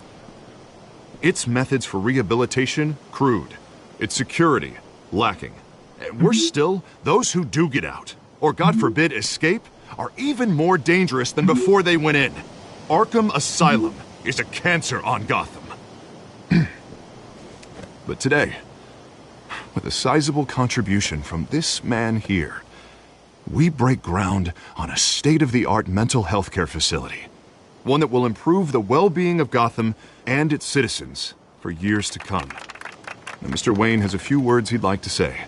Speaker 5: Its methods for rehabilitation, crude. Its security, lacking. And worse still, those who do get out, or God forbid escape, are even more dangerous than before they went in. Arkham Asylum is a cancer on Gotham. But today, with a sizable contribution from this man here, we break ground on a state-of-the-art mental health care facility. One that will improve the well-being of Gotham and its citizens for years to come. Now, Mr. Wayne has a few words he'd like to say.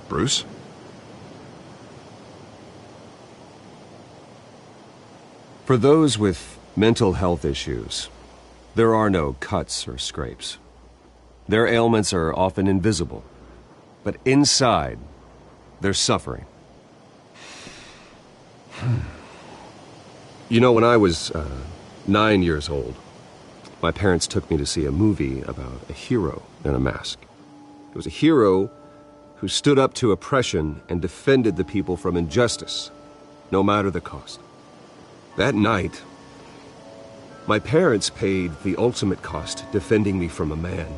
Speaker 5: Bruce?
Speaker 7: For those with mental health issues, there are no cuts or scrapes. Their ailments are often invisible, but inside, they're suffering. You know, when I was 9 years old, my parents took me to see a movie about a hero in a mask. It was a hero who stood up to oppression and defended the people from injustice, no matter the cost. That night, my parents paid the ultimate cost defending me from a man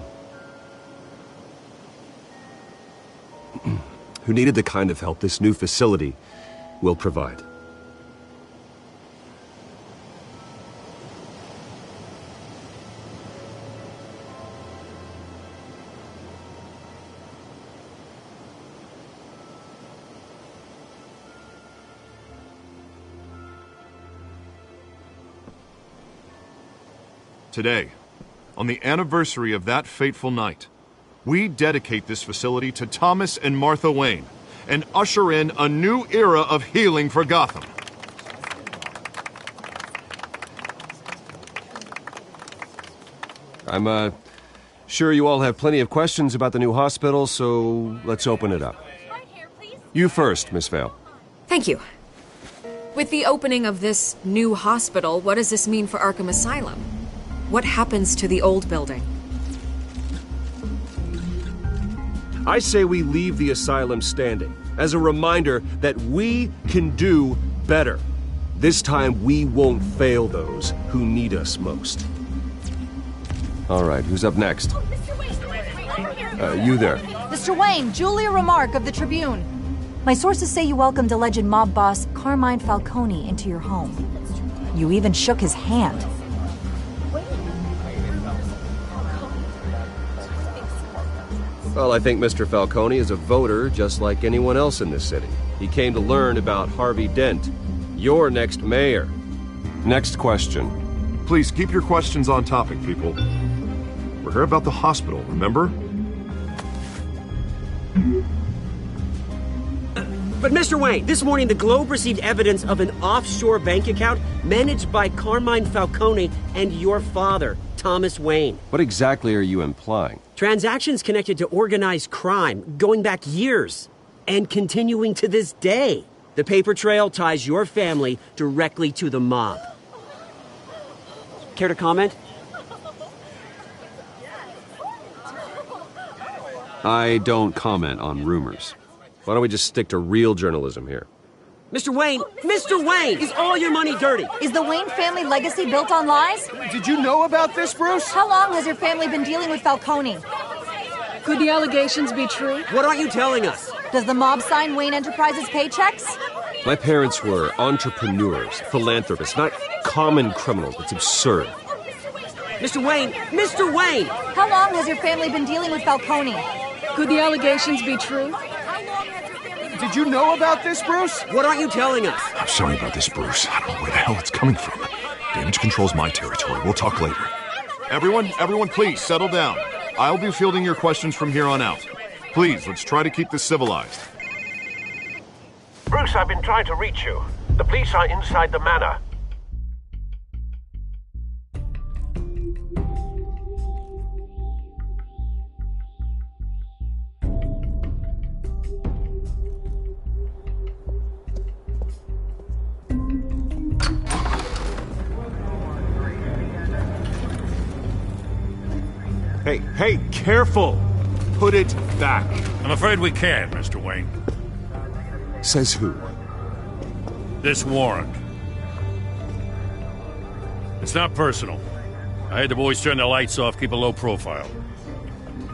Speaker 7: who needed the kind of help this new facility will provide.
Speaker 5: Today, on the anniversary of that fateful night, we dedicate this facility to Thomas and Martha Wayne and usher in a new era of healing for Gotham.
Speaker 7: I'm sure you all have plenty of questions about the new hospital, so let's open it up. You first, Miss Vale.
Speaker 11: Thank you. With the opening of this new hospital, what does this mean for Arkham Asylum? What happens to the old building?
Speaker 7: I say we leave the asylum standing as a reminder that we can do better. This time we won't fail those who need us most. All right, who's up next? You there.
Speaker 17: Mr. Wayne, Julia Remark of the Tribune. My sources say you welcomed alleged mob boss Carmine Falcone into your home. You even shook his hand.
Speaker 7: Well, I think Mr. Falcone is a voter just like anyone else in this city. He came to learn about Harvey Dent, your next mayor. Next question.
Speaker 5: Please keep your questions on topic, people. We're here about the hospital, remember?
Speaker 16: But Mr. Wayne, this morning the Globe received evidence of an offshore bank account managed by Carmine Falcone and your father, Thomas Wayne.
Speaker 7: What exactly are you implying?
Speaker 16: Transactions connected to organized crime going back years and continuing to this day. The paper trail ties your family directly to the mob. Care to comment?
Speaker 7: I don't comment on rumors. Why don't we just stick to real journalism here?
Speaker 16: Mr. Wayne, is all your money dirty?
Speaker 17: Is the Wayne family legacy built on lies?
Speaker 15: Did you know about this, Bruce?
Speaker 17: How long has your family been dealing with Falcone?
Speaker 11: Could the allegations be true?
Speaker 16: What aren't you telling us?
Speaker 17: Does the mob sign Wayne Enterprises paychecks?
Speaker 7: My parents were entrepreneurs, philanthropists, not common criminals. It's absurd.
Speaker 16: Mr. Wayne!
Speaker 17: How long has your family been dealing with Falcone?
Speaker 11: Could the allegations be true?
Speaker 15: Did you know about this, Bruce?
Speaker 16: What aren't you telling us?
Speaker 5: I'm sorry about this, Bruce. I don't know where the hell it's coming from. Damage control's my territory. We'll talk later. Everyone, please settle down. I'll be fielding your questions from here on out. Please, let's try to keep this civilized.
Speaker 6: Bruce, I've been trying to reach you. The police are inside the manor.
Speaker 4: Hey, careful! Put it back.
Speaker 3: I'm afraid we can't, Mr. Wayne.
Speaker 4: Says who?
Speaker 3: This warrant. It's not personal. I had the boys turn the lights off, keep a low profile.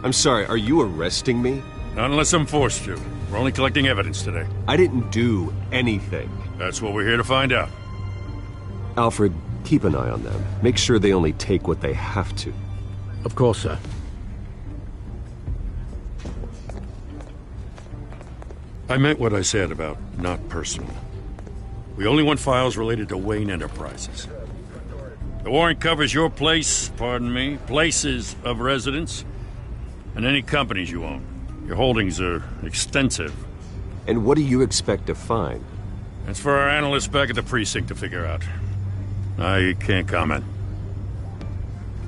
Speaker 7: I'm sorry, are you arresting me?
Speaker 3: Not unless I'm forced to. We're only collecting evidence today.
Speaker 7: I didn't do anything.
Speaker 3: That's what we're here to find out.
Speaker 7: Alfred, keep an eye on them. Make sure they only take what they have to.
Speaker 6: Of course, sir.
Speaker 3: I meant what I said about not personal. We only want files related to Wayne Enterprises. The warrant covers your place, pardon me, places of residence, and any companies you own. Your holdings are extensive.
Speaker 7: And what do you expect to find?
Speaker 3: That's for our analysts back at the precinct to figure out. I can't comment.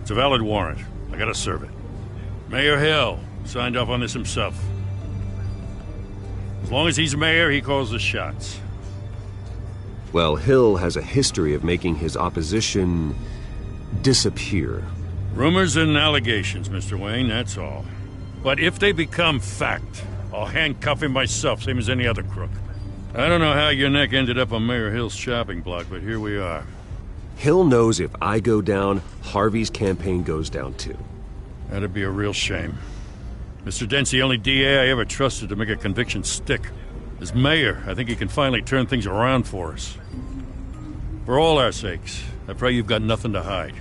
Speaker 3: It's a valid warrant. I gotta serve it. Mayor Hill signed off on this himself. As long as he's mayor, he calls the shots.
Speaker 7: Well, Hill has a history of making his opposition disappear.
Speaker 3: Rumors and allegations, Mr. Wayne, that's all. But if they become fact, I'll handcuff him myself, same as any other crook. I don't know how your neck ended up on Mayor Hill's shopping block, but here we are.
Speaker 7: Hill knows if I go down, Harvey's campaign goes down too.
Speaker 3: That'd be a real shame. Mr. Dent's the only DA I ever trusted to make a conviction stick. As mayor, I think he can finally turn things around for us. For all our sakes, I pray you've got nothing to hide.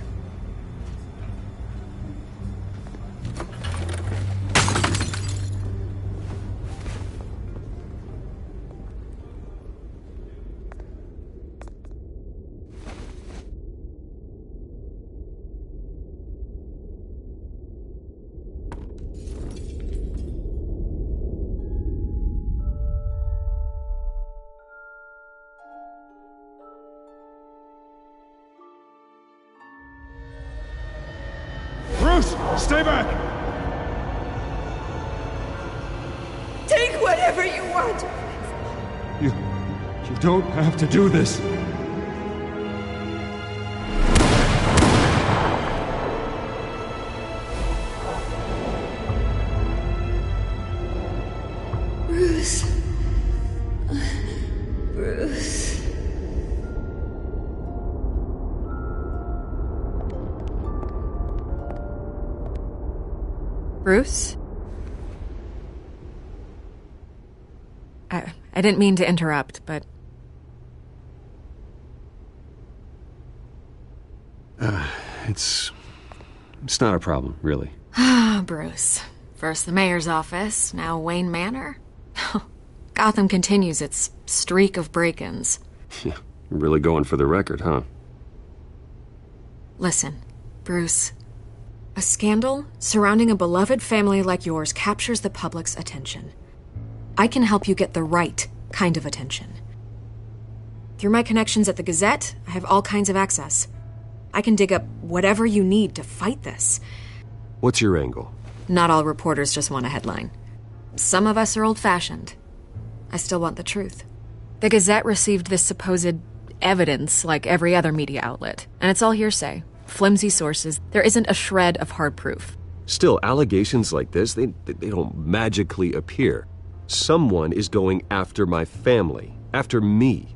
Speaker 1: Stay back!
Speaker 10: Take whatever you want.
Speaker 1: You don't have to do this.
Speaker 10: Bruce. Bruce.
Speaker 11: Bruce? I didn't mean to interrupt, but...
Speaker 7: It's not a problem, really.
Speaker 11: Ah, Bruce. First the mayor's office, now Wayne Manor. Gotham continues its streak of break-ins.
Speaker 7: Yeah, really going for the record, huh?
Speaker 11: Listen, Bruce. A scandal surrounding a beloved family like yours captures the public's attention. I can help you get the right kind of attention. Through my connections at the Gazette, I have all kinds of access. I can dig up whatever you need to fight this.
Speaker 7: What's your angle?
Speaker 11: Not all reporters just want a headline. Some of us are old-fashioned. I still want the truth. The Gazette received this supposed evidence like every other media outlet, and it's all hearsay. Flimsy sources. There isn't a shred of hard proof.
Speaker 7: Still, allegations like this, they don't magically appear. Someone is going after my family, after me.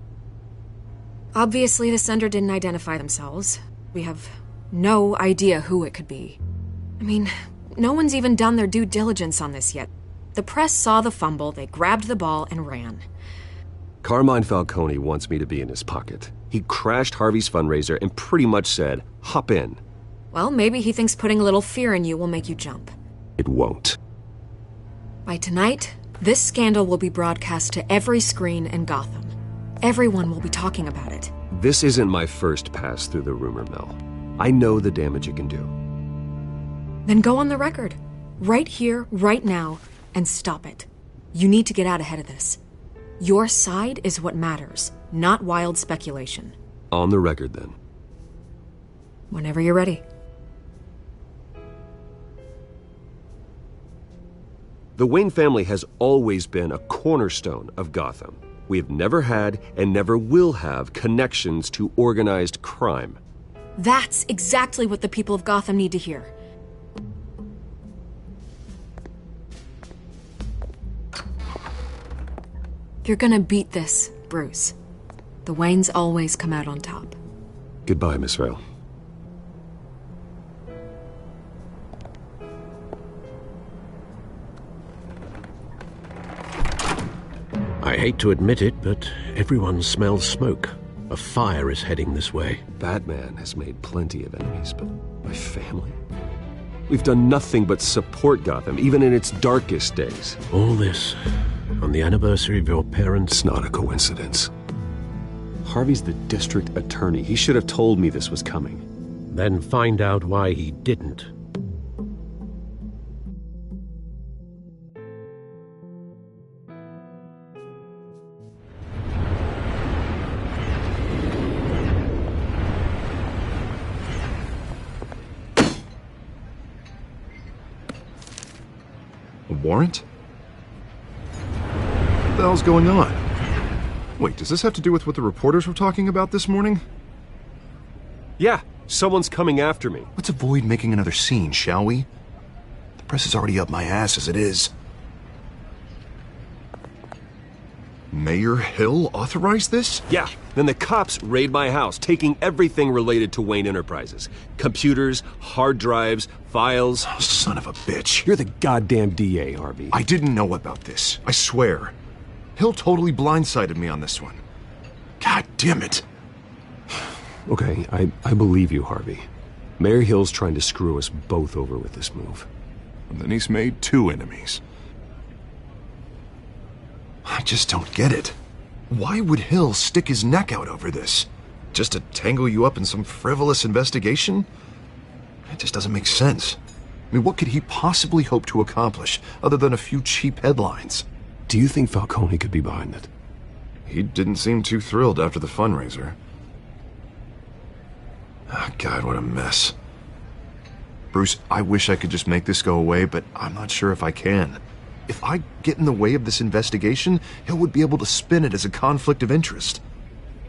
Speaker 11: Obviously, the sender didn't identify themselves. We have no idea who it could be. I mean, no one's even done their due diligence on this yet. The press saw the fumble, they grabbed the ball and ran.
Speaker 7: Carmine Falcone wants me to be in his pocket. He crashed Harvey's fundraiser and pretty much said, hop in.
Speaker 11: Well, maybe he thinks putting a little fear in you will make you jump.
Speaker 7: It won't.
Speaker 11: By tonight, this scandal will be broadcast to every screen in Gotham. Everyone will be talking about it.
Speaker 7: This isn't my first pass through the rumor mill. I know the damage it can do.
Speaker 11: Then go on the record. Right here, right now. and stop it. You need to get out ahead of this. Your side is what matters, not wild speculation.
Speaker 7: On the record, then.
Speaker 11: Whenever you're ready.
Speaker 7: The Wayne family has always been a cornerstone of Gotham. We have never had and never will have connections to organized crime.
Speaker 11: That's exactly what the people of Gotham need to hear. You're gonna beat this, Bruce. The Waynes always come out on top.
Speaker 7: Goodbye, Miss Vale.
Speaker 6: I hate to admit it, but everyone smells smoke. A fire is heading this way.
Speaker 7: Batman has made plenty of enemies, but my family? We've done nothing but support Gotham, even in its darkest days.
Speaker 6: All this on the anniversary of your parents?
Speaker 7: It's not a coincidence. Harvey's the district attorney. He should have told me this was coming.
Speaker 6: Then find out why he didn't.
Speaker 5: A warrant? What the hell's going on? Wait, does this have to do with what the reporters were talking about this morning?
Speaker 7: Yeah, someone's coming after me.
Speaker 5: Let's avoid making another scene, shall we? The press is already up my ass as it is. Mayor Hill authorized this?
Speaker 7: Yeah, then the cops raid my house, taking everything related to Wayne Enterprises. Computers, hard drives, files.
Speaker 5: Oh, son of a bitch.
Speaker 7: You're the goddamn DA, Harvey.
Speaker 5: I didn't know about this. I swear. Hill totally blindsided me on this one. God damn it.
Speaker 7: Okay, I believe you, Harvey. Mayor Hill's trying to screw us both over with this move.
Speaker 5: And then he's made 2 enemies. I just don't get it. Why would Hill stick his neck out over this? Just to tangle you up in some frivolous investigation? It just doesn't make sense. I mean, what could he possibly hope to accomplish other than a few cheap headlines?
Speaker 7: Do you think Falcone could be behind it?
Speaker 5: He didn't seem too thrilled after the fundraiser. Ah, God, what a mess. Bruce, I wish I could just make this go away, but I'm not sure if I can. If I get in the way of this investigation, Hill would be able to spin it as a conflict of interest.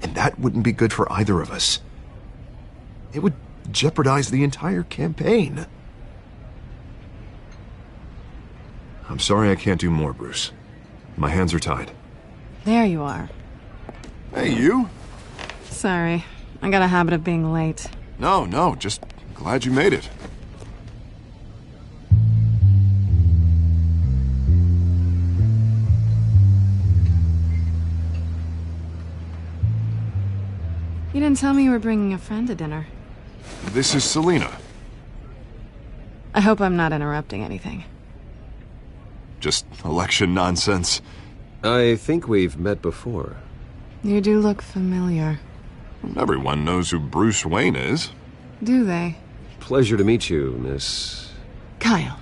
Speaker 5: And that wouldn't be good for either of us. It would jeopardize the entire campaign. I'm sorry I can't do more, Bruce. My hands are tied.
Speaker 8: There you are.
Speaker 5: Hey, you?
Speaker 8: Sorry. I got a habit of being late.
Speaker 5: No, just glad you made it.
Speaker 8: You didn't tell me you were bringing a friend to dinner.
Speaker 5: This is Selina.
Speaker 8: I hope I'm not interrupting anything.
Speaker 5: Just election nonsense.
Speaker 7: I think we've met before.
Speaker 8: You do look familiar.
Speaker 5: Everyone knows who Bruce Wayne is.
Speaker 8: Do they?
Speaker 7: Pleasure to meet you, Miss...
Speaker 8: Kyle.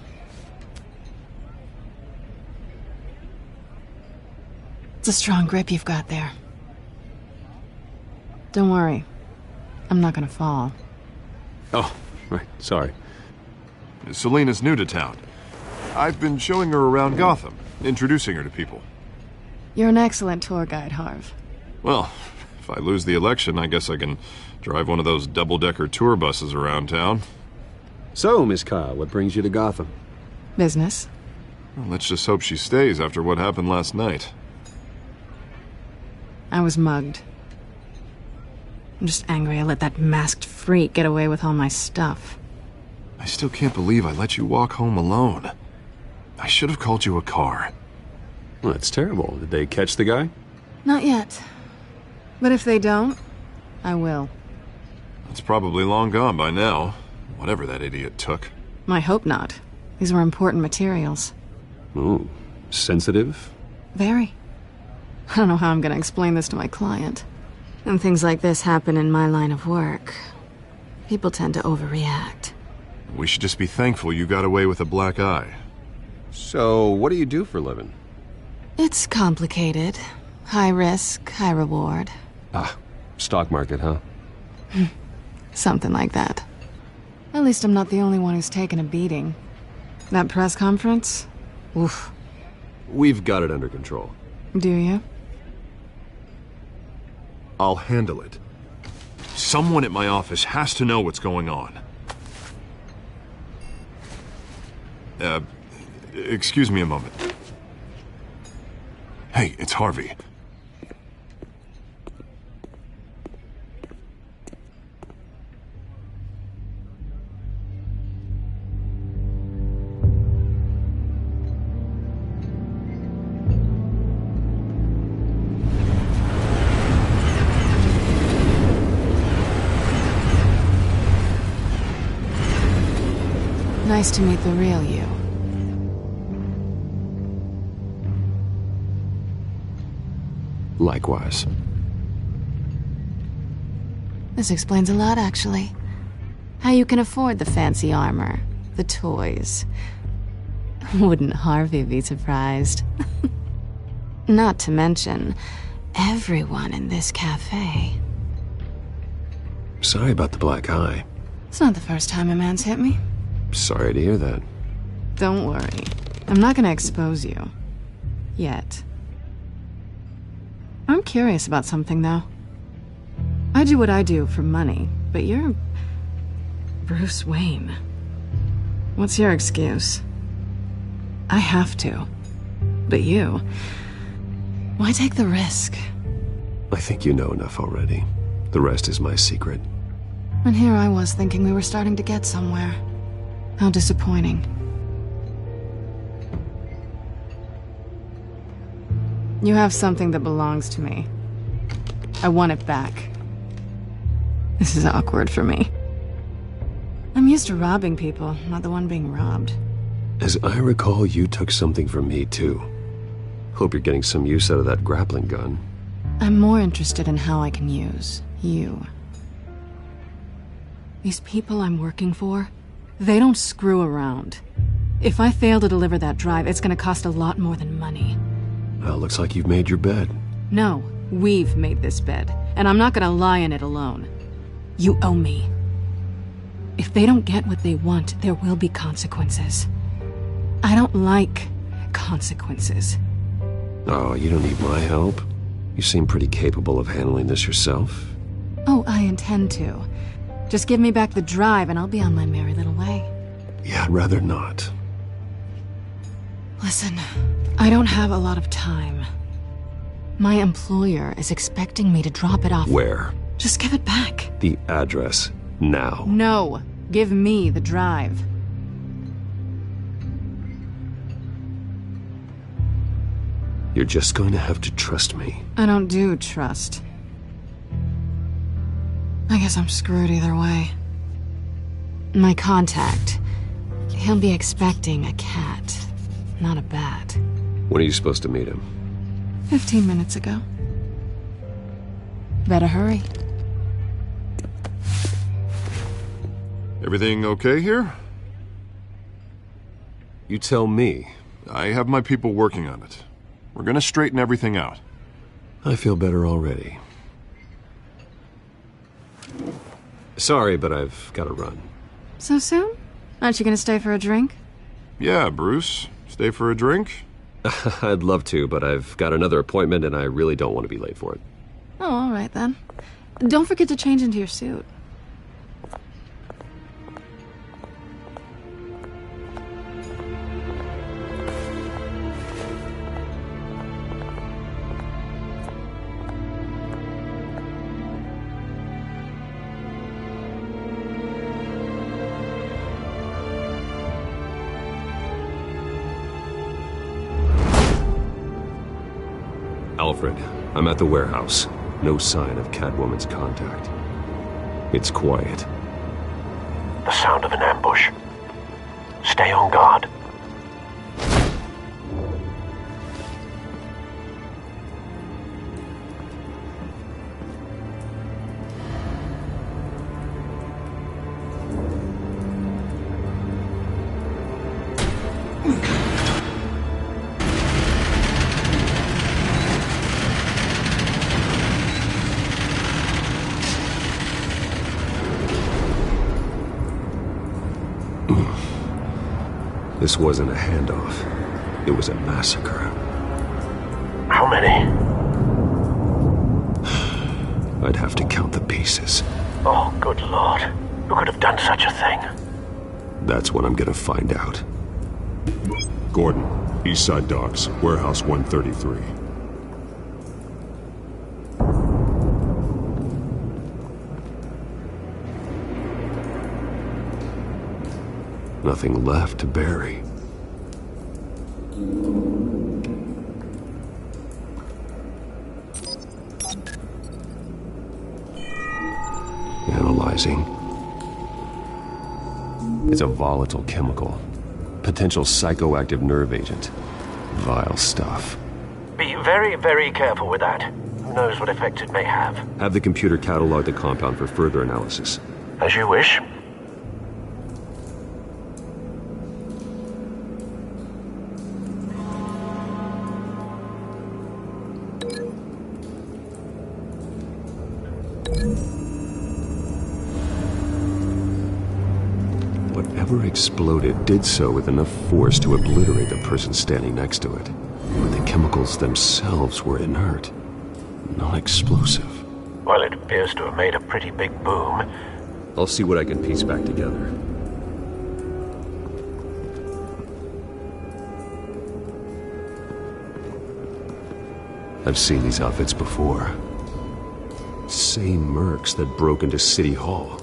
Speaker 8: It's a strong grip you've got there. Don't worry. I'm not gonna fall.
Speaker 7: Oh, right. Sorry.
Speaker 5: Selina's new to town. I've been showing her around Gotham, introducing her to people.
Speaker 8: You're an excellent tour guide, Harv.
Speaker 5: Well, if I lose the election, I guess I can drive one of those double-decker tour buses around town.
Speaker 7: So, Miss Kyle, what brings you to Gotham?
Speaker 8: Business.
Speaker 5: Well, let's just hope she stays after what happened last night.
Speaker 8: I was mugged. I'm just angry I let that masked freak get away with all my stuff.
Speaker 5: I still can't believe I let you walk home alone. I should have called you a car.
Speaker 7: Well, that's terrible. Did they catch the guy?
Speaker 8: Not yet. But if they don't, I will.
Speaker 5: It's probably long gone by now, whatever that idiot took.
Speaker 8: I hope not. These were important materials.
Speaker 7: Ooh, sensitive?
Speaker 8: Very. I don't know how I'm gonna explain this to my client. When things like this happen in my line of work, people tend to overreact.
Speaker 5: We should just be thankful you got away with a black eye.
Speaker 7: So, what do you do for a living?
Speaker 8: It's complicated. High risk, high reward.
Speaker 7: Ah, stock market, huh?
Speaker 8: Something like that. At least I'm not the only one who's taken a beating. That press conference? Oof.
Speaker 7: We've got it under control.
Speaker 8: Do you?
Speaker 5: I'll handle it. Someone at my office has to know what's going on. Excuse me a moment. Hey, it's Harvey.
Speaker 8: Nice to meet the real you.
Speaker 7: Likewise.
Speaker 8: This explains a lot, actually. How you can afford the fancy armor, the toys. Wouldn't Harvey be surprised? Not to mention, everyone in this cafe.
Speaker 7: Sorry about the black eye.
Speaker 8: It's not the first time a man's hit me.
Speaker 7: Sorry to hear that.
Speaker 8: Don't worry. I'm not gonna expose you. Yet. I'm curious about something, though. I do what I do for money, but you're... Bruce Wayne. What's your excuse? I have to. But you... Why take the risk?
Speaker 7: I think you know enough already. The rest is my secret.
Speaker 8: And here I was thinking we were starting to get somewhere. How disappointing. You have something that belongs to me. I want it back. This is awkward for me. I'm used to robbing people, not the one being robbed.
Speaker 7: As I recall, you took something from me, too. Hope you're getting some use out of that grappling gun.
Speaker 8: I'm more interested in how I can use you. These people I'm working for, they don't screw around. If I fail to deliver that drive, it's gonna cost a lot more than money.
Speaker 7: Well, looks like you've made your bed.
Speaker 8: No, we've made this bed, and I'm not gonna lie in it alone. You owe me. If they don't get what they want, there will be consequences. I don't like consequences.
Speaker 7: Oh, you don't need my help. You seem pretty capable of handling this yourself.
Speaker 8: Oh, I intend to. Just give me back the drive and I'll be on my merry little way.
Speaker 7: Yeah, I'd rather not.
Speaker 8: Listen, I don't have a lot of time. My employer is expecting me to drop it off.
Speaker 7: Where?
Speaker 8: Just give it back.
Speaker 7: The address, now.
Speaker 8: No, give me the drive.
Speaker 7: You're just going to have to trust me.
Speaker 8: I don't do trust. I guess I'm screwed either way. My contact, he'll be expecting a cat, not a bat.
Speaker 7: When are you supposed to meet him?
Speaker 8: 15 minutes ago. Better hurry.
Speaker 5: Everything okay here?
Speaker 7: You tell me.
Speaker 5: I have my people working on it. We're gonna straighten everything out.
Speaker 7: I feel better already. Sorry, but I've got to run.
Speaker 8: So soon? Aren't you gonna stay for a drink?
Speaker 5: Yeah, Bruce. Stay for a drink?
Speaker 7: I'd love to, but I've got another appointment and I really don't want to be late for it.
Speaker 8: Oh, all right then. Don't forget to change into your suit.
Speaker 7: Alfred, I'm at the warehouse. No sign of Catwoman's contact. It's quiet.
Speaker 2: The sound of an ambush. Stay on guard.
Speaker 7: This wasn't a handoff. It was a massacre.
Speaker 2: How many?
Speaker 7: I'd have to count the pieces.
Speaker 2: Oh, good Lord. Who could have done such a thing?
Speaker 7: That's what I'm gonna find out.
Speaker 4: Gordon, Eastside Docks, Warehouse 133.
Speaker 7: Nothing left to bury. Analyzing. It's a volatile chemical. Potential psychoactive nerve agent. Vile stuff.
Speaker 2: Be very, very careful with that. Who knows what effect it may have.
Speaker 7: Have the computer catalog the compound for further analysis.
Speaker 2: As you wish.
Speaker 7: Whatever exploded did so with enough force to obliterate the person standing next to it. But the chemicals themselves were inert, non-explosive.
Speaker 2: Well, it appears to have made a pretty big boom.
Speaker 7: I'll see what I can piece back together. I've seen these outfits before. Same mercs that broke into City Hall.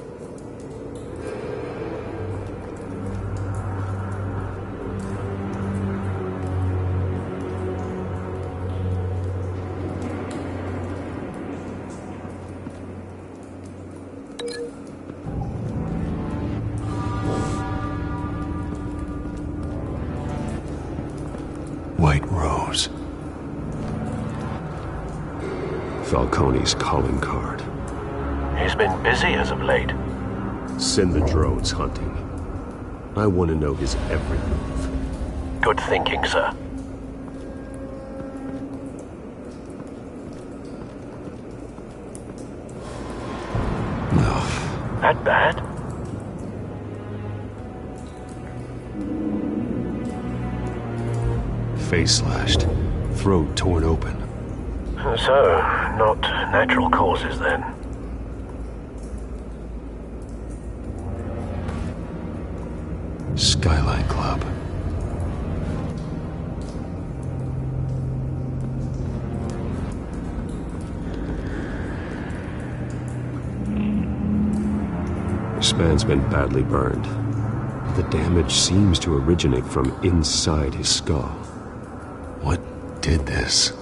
Speaker 7: White Rose. Falcone's calling card.
Speaker 2: He's been busy as of late.
Speaker 7: Send the drones hunting. I want to know his every move.
Speaker 2: Good thinking, sir.
Speaker 7: No.
Speaker 2: That bad?
Speaker 7: Face slashed, throat torn open.
Speaker 2: So, not natural causes then.
Speaker 7: Skyline Club. This man's been badly burned. The damage seems to originate from inside his skull. What did this?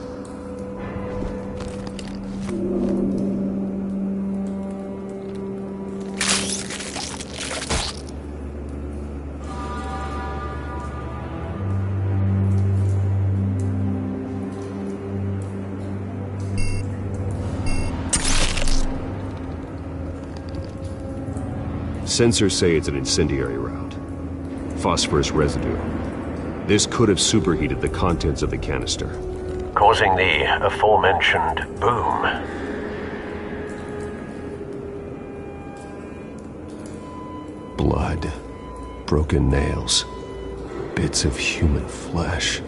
Speaker 7: Sensors say it's an incendiary round. Phosphorus residue. This could have superheated the contents of the canister,
Speaker 2: causing the aforementioned boom.
Speaker 7: Blood, broken nails, bits of human flesh.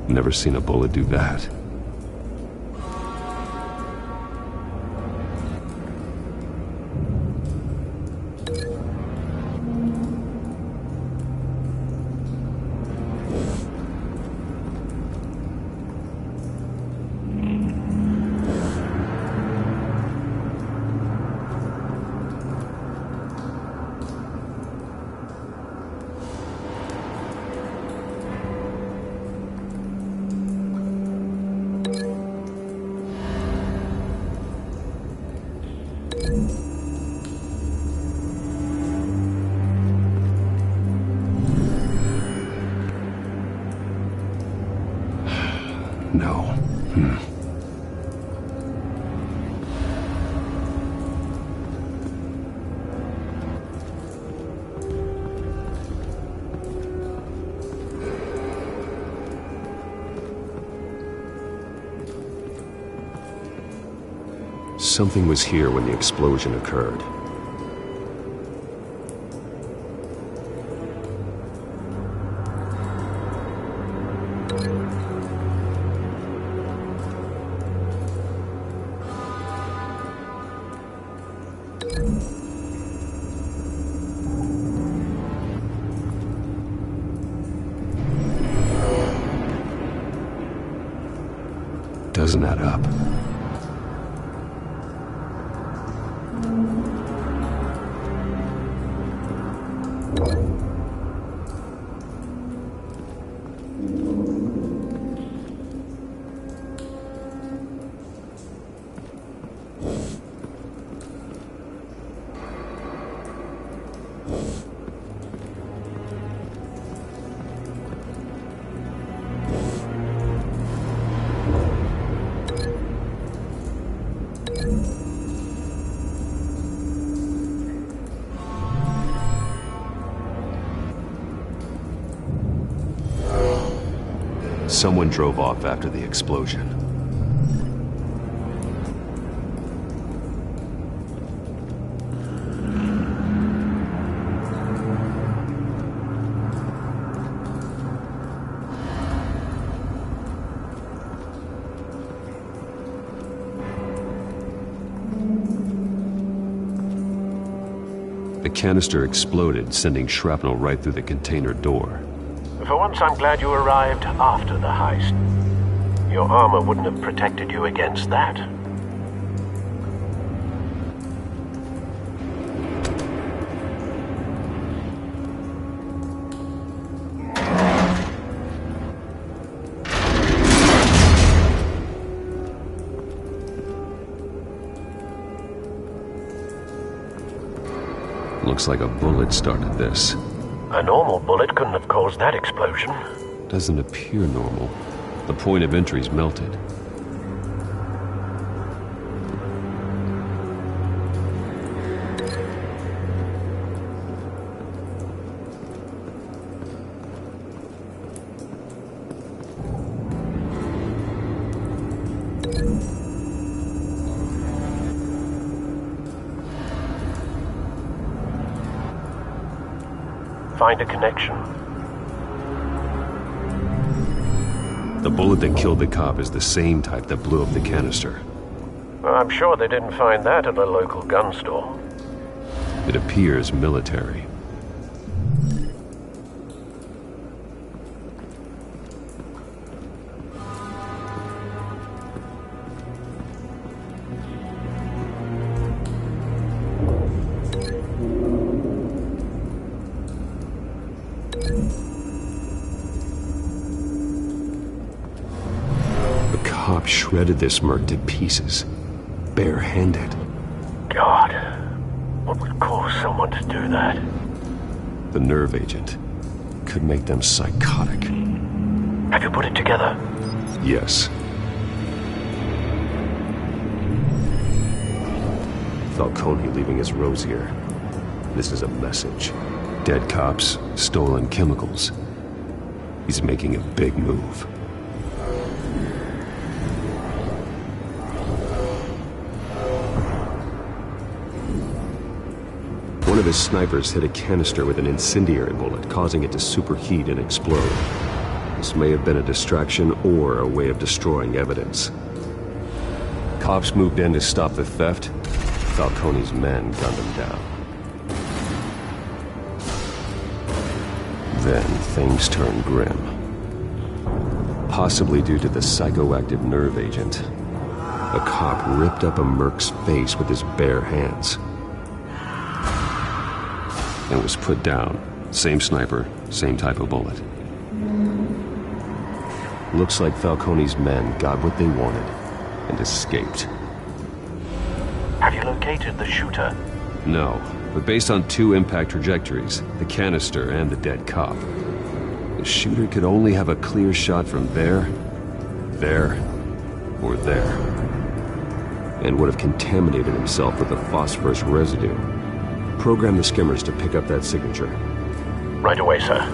Speaker 7: Never seen a bullet do that. No. Something was here when the explosion occurred. Doesn't add up. Someone drove off after the explosion. The canister exploded, sending shrapnel right through the container door.
Speaker 6: For once, I'm glad you arrived after the heist. Your armor wouldn't have protected you against that.
Speaker 7: Looks like a bullet started this.
Speaker 6: A normal bullet couldn't have caused that explosion.
Speaker 7: Doesn't appear normal. The point of entry's melted.
Speaker 6: Find a connection.
Speaker 7: The bullet that killed the cop is the same type that blew up the canister.
Speaker 6: I'm sure they didn't find that at a local gun store.
Speaker 7: It appears military. Shredded this merc to pieces, bare-handed.
Speaker 6: God, what would cause someone to do that?
Speaker 7: The nerve agent could make them psychotic.
Speaker 6: Have you put it together?
Speaker 7: Yes. Falcone leaving his rose here. This is a message. Dead cops, stolen chemicals. He's making a big move. One of his snipers hit a canister with an incendiary bullet, causing it to superheat and explode. This may have been a distraction or a way of destroying evidence. Cops moved in to stop the theft. Falcone's men gunned him down. Then things turned grim. Possibly due to the psychoactive nerve agent. A cop ripped up a merc's face with his bare hands. And was put down. Same sniper, same type of bullet. Looks like Falcone's men got what they wanted and escaped.
Speaker 6: Have you located the shooter?
Speaker 7: No, but based on two impact trajectories, the canister and the dead cop, the shooter could only have a clear shot from there there or there, and would have contaminated himself with the phosphorus residue. Program the skimmers to pick up that signature.
Speaker 2: Right away, sir.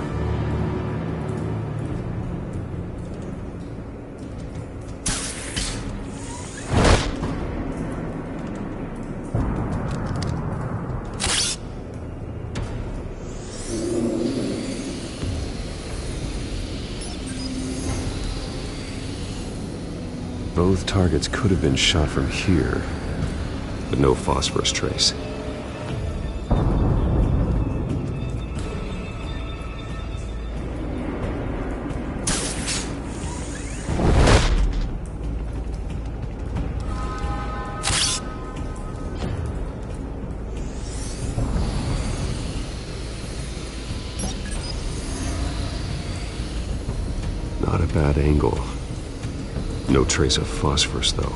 Speaker 7: Both targets could have been shot from here, but no phosphorus trace. Not a bad angle. No trace of phosphorus, though.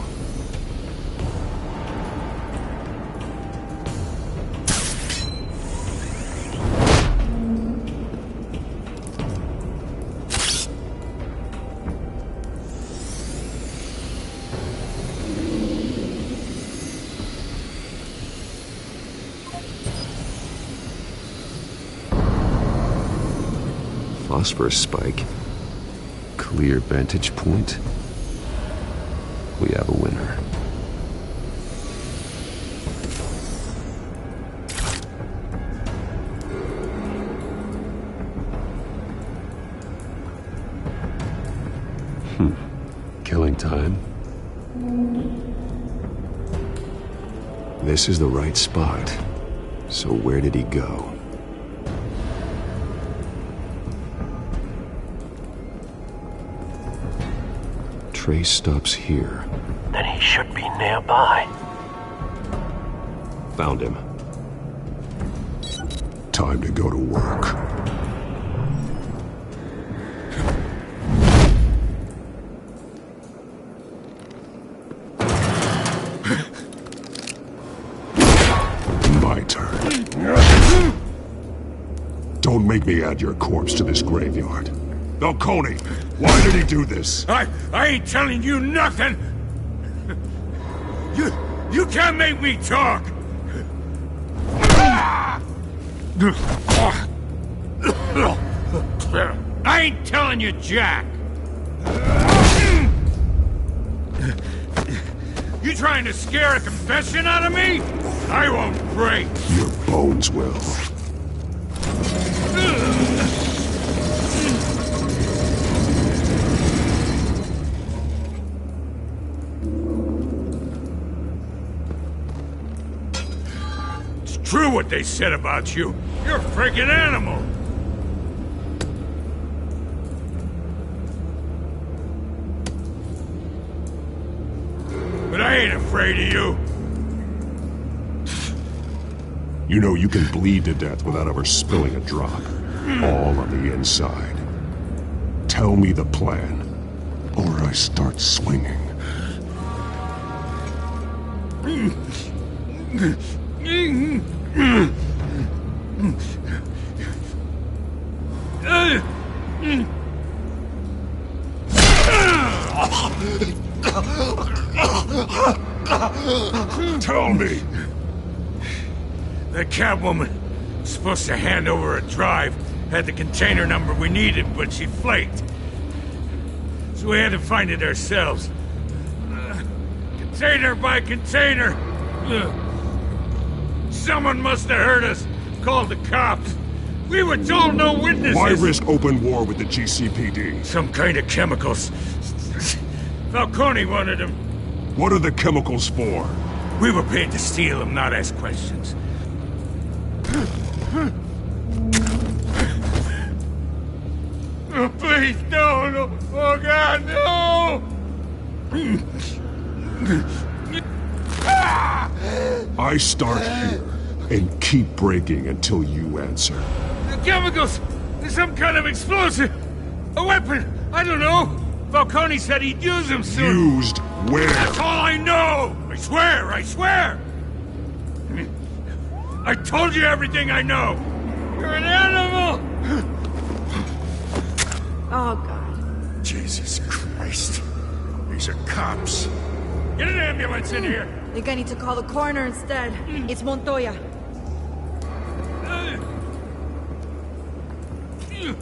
Speaker 7: Phosphorus spike. Clear vantage point. We have a winner. Killing time. This is the right spot. So where did he go? Trace stops here.
Speaker 2: Then he should be nearby.
Speaker 7: Found him.
Speaker 4: Time to go to work. My turn. Don't make me add your corpse to this graveyard. Falcone, why did he do this?
Speaker 3: I ain't telling you nothing! You can't make me talk! I ain't telling you jack! You trying to scare a confession out of me? I won't break!
Speaker 4: Your bones will.
Speaker 3: True what they said about you. You're a freaking animal. But I ain't afraid of you.
Speaker 4: You know you can bleed to death without ever spilling a drop. All on the inside. Tell me the plan, or I start swinging. Tell me.
Speaker 3: The Catwoman was supposed to hand over a drive, had the container number we needed, but she flaked. So we had to find it ourselves. Container by container. Someone must have heard us, called the cops. We were told no witnesses.
Speaker 4: Why risk open war with the GCPD?
Speaker 3: Some kind of chemicals. Falcone wanted them.
Speaker 4: What are the chemicals for?
Speaker 3: We were paid to steal them, not ask questions. Oh, please, no. Oh, God, no!
Speaker 4: I start here and keep breaking until you answer.
Speaker 3: The chemicals! There's some kind of explosive! A weapon! I don't know! Falcone said he'd use them soon!
Speaker 4: Used where?
Speaker 3: That's all I know! I swear! I told you everything I know! You're an animal!
Speaker 9: Oh, God.
Speaker 3: Jesus Christ.
Speaker 12: These are cops. Get an ambulance in here!
Speaker 17: Think I need to call the coroner instead. It's Montoya.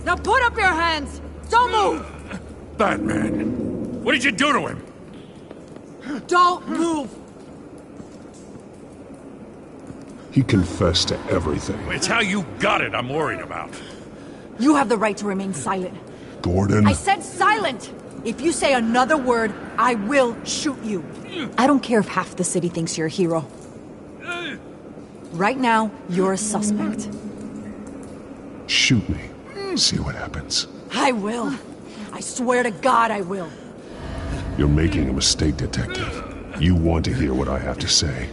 Speaker 17: Now put up your hands! Don't move!
Speaker 12: Batman, what did you do to him?
Speaker 17: Don't move!
Speaker 4: He confessed to everything.
Speaker 12: It's how you got it I'm worried about.
Speaker 17: You have the right to remain silent.
Speaker 4: Gordon.
Speaker 17: I said silent! If you say another word, I will shoot you. I don't care if half the city thinks you're a hero. Right now, you're a suspect.
Speaker 4: Shoot me. See what happens.
Speaker 17: I will. I swear to God I will.
Speaker 4: You're making a mistake, Detective. You want to hear what I have to say.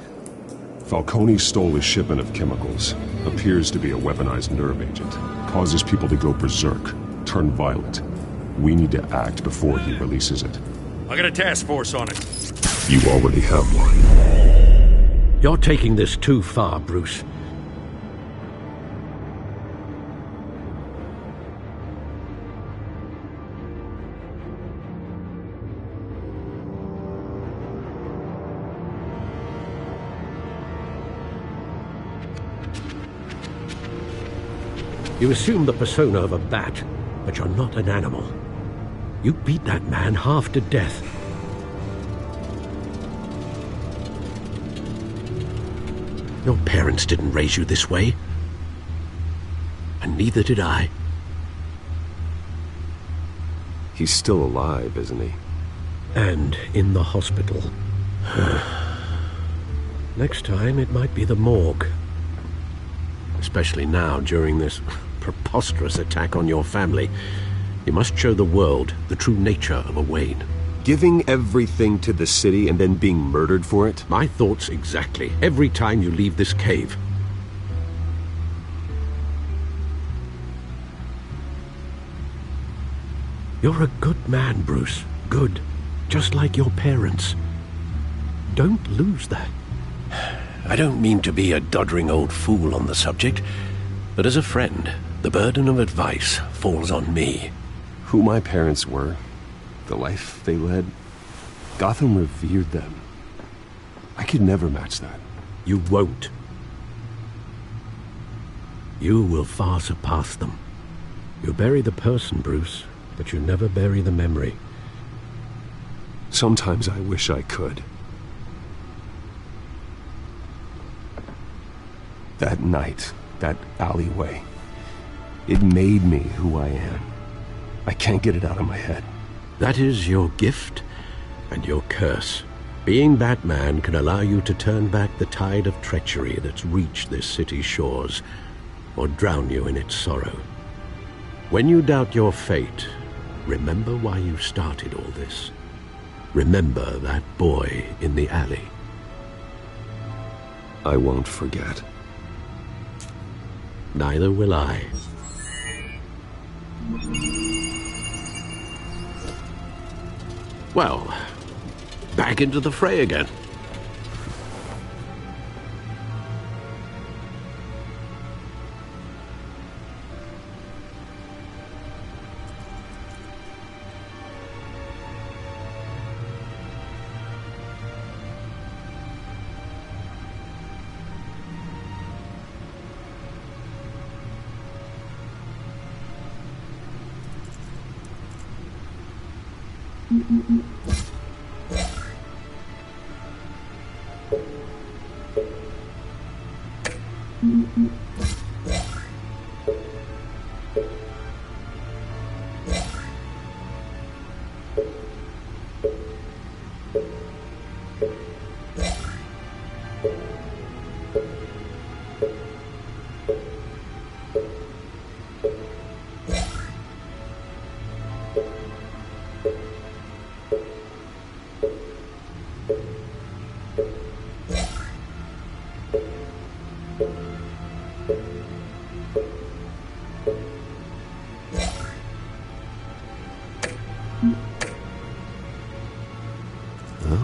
Speaker 4: Falcone stole a shipment of chemicals. Appears to be a weaponized nerve agent. Causes people to go berserk, turn violent. We need to act before he releases it.
Speaker 12: I got a task force on it.
Speaker 4: You already have one.
Speaker 6: You're taking this too far, Bruce. You assume the persona of a bat, but you're not an animal. You beat that man half to death. Your parents didn't raise you this way. And neither did I.
Speaker 7: He's still alive, isn't he?
Speaker 6: And in the hospital. Next time, it might be the morgue. Especially now, during this preposterous attack on your family. You must show the world the true nature of a Wayne.
Speaker 7: Giving everything to the city and then being murdered for it?
Speaker 6: My thoughts exactly. Every time you leave this cave. You're a good man, Bruce. Good. Just like your parents. Don't lose that. I don't mean to be a doddering old fool on the subject, but as a friend, the burden of advice falls on me.
Speaker 7: Who my parents were, the life they led, Gotham revered them. I could never match that.
Speaker 6: You won't. You will far surpass them. You bury the person, Bruce, but you never bury the memory.
Speaker 7: Sometimes I wish I could. That night, that alleyway, it made me who I am. I can't get it out of my head.
Speaker 6: That is your gift and your curse. Being Batman can allow you to turn back the tide of treachery that's reached this city's shores, or drown you in its sorrow. When you doubt your fate, remember why you started all this. Remember that boy in the alley.
Speaker 7: I won't forget.
Speaker 6: Neither will I. Well, back into the fray again.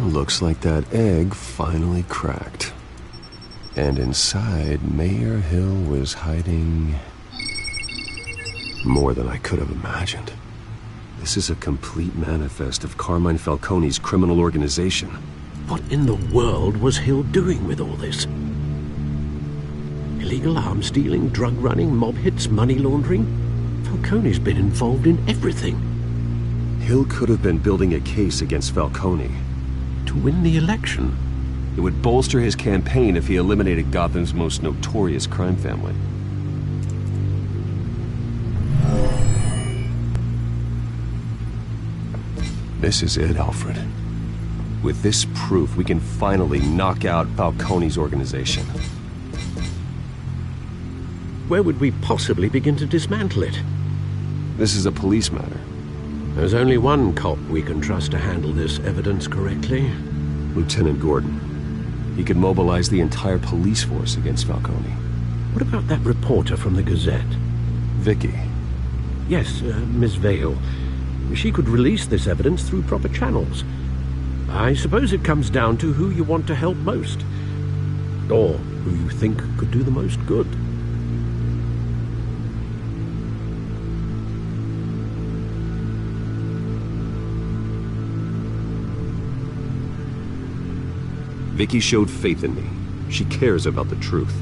Speaker 7: Looks like that egg finally cracked. And inside, Mayor Hill was hiding more than I could have imagined. This is a complete manifest of Carmine Falcone's criminal organization.
Speaker 6: What in the world was Hill doing with all this? Illegal arms dealing, drug running, mob hits, money laundering? Falcone's been involved in everything.
Speaker 7: Hill could have been building a case against Falcone.
Speaker 6: To win the election?
Speaker 7: It would bolster his campaign if he eliminated Gotham's most notorious crime family. This is it, Alfred. With this proof, we can finally knock out Falcone's organization.
Speaker 6: Where would we possibly begin to dismantle it?
Speaker 7: This is a police matter.
Speaker 6: There's only one cop we can trust to handle this evidence correctly.
Speaker 7: Lieutenant Gordon. He could mobilize the entire police force against Falcone.
Speaker 6: What about that reporter from the Gazette?
Speaker 7: Vicky.
Speaker 6: Yes, Miss Vale. She could release this evidence through proper channels. I suppose it comes down to who you want to help most. Or who you think could do the most good.
Speaker 7: Vicky showed faith in me. She cares about the truth.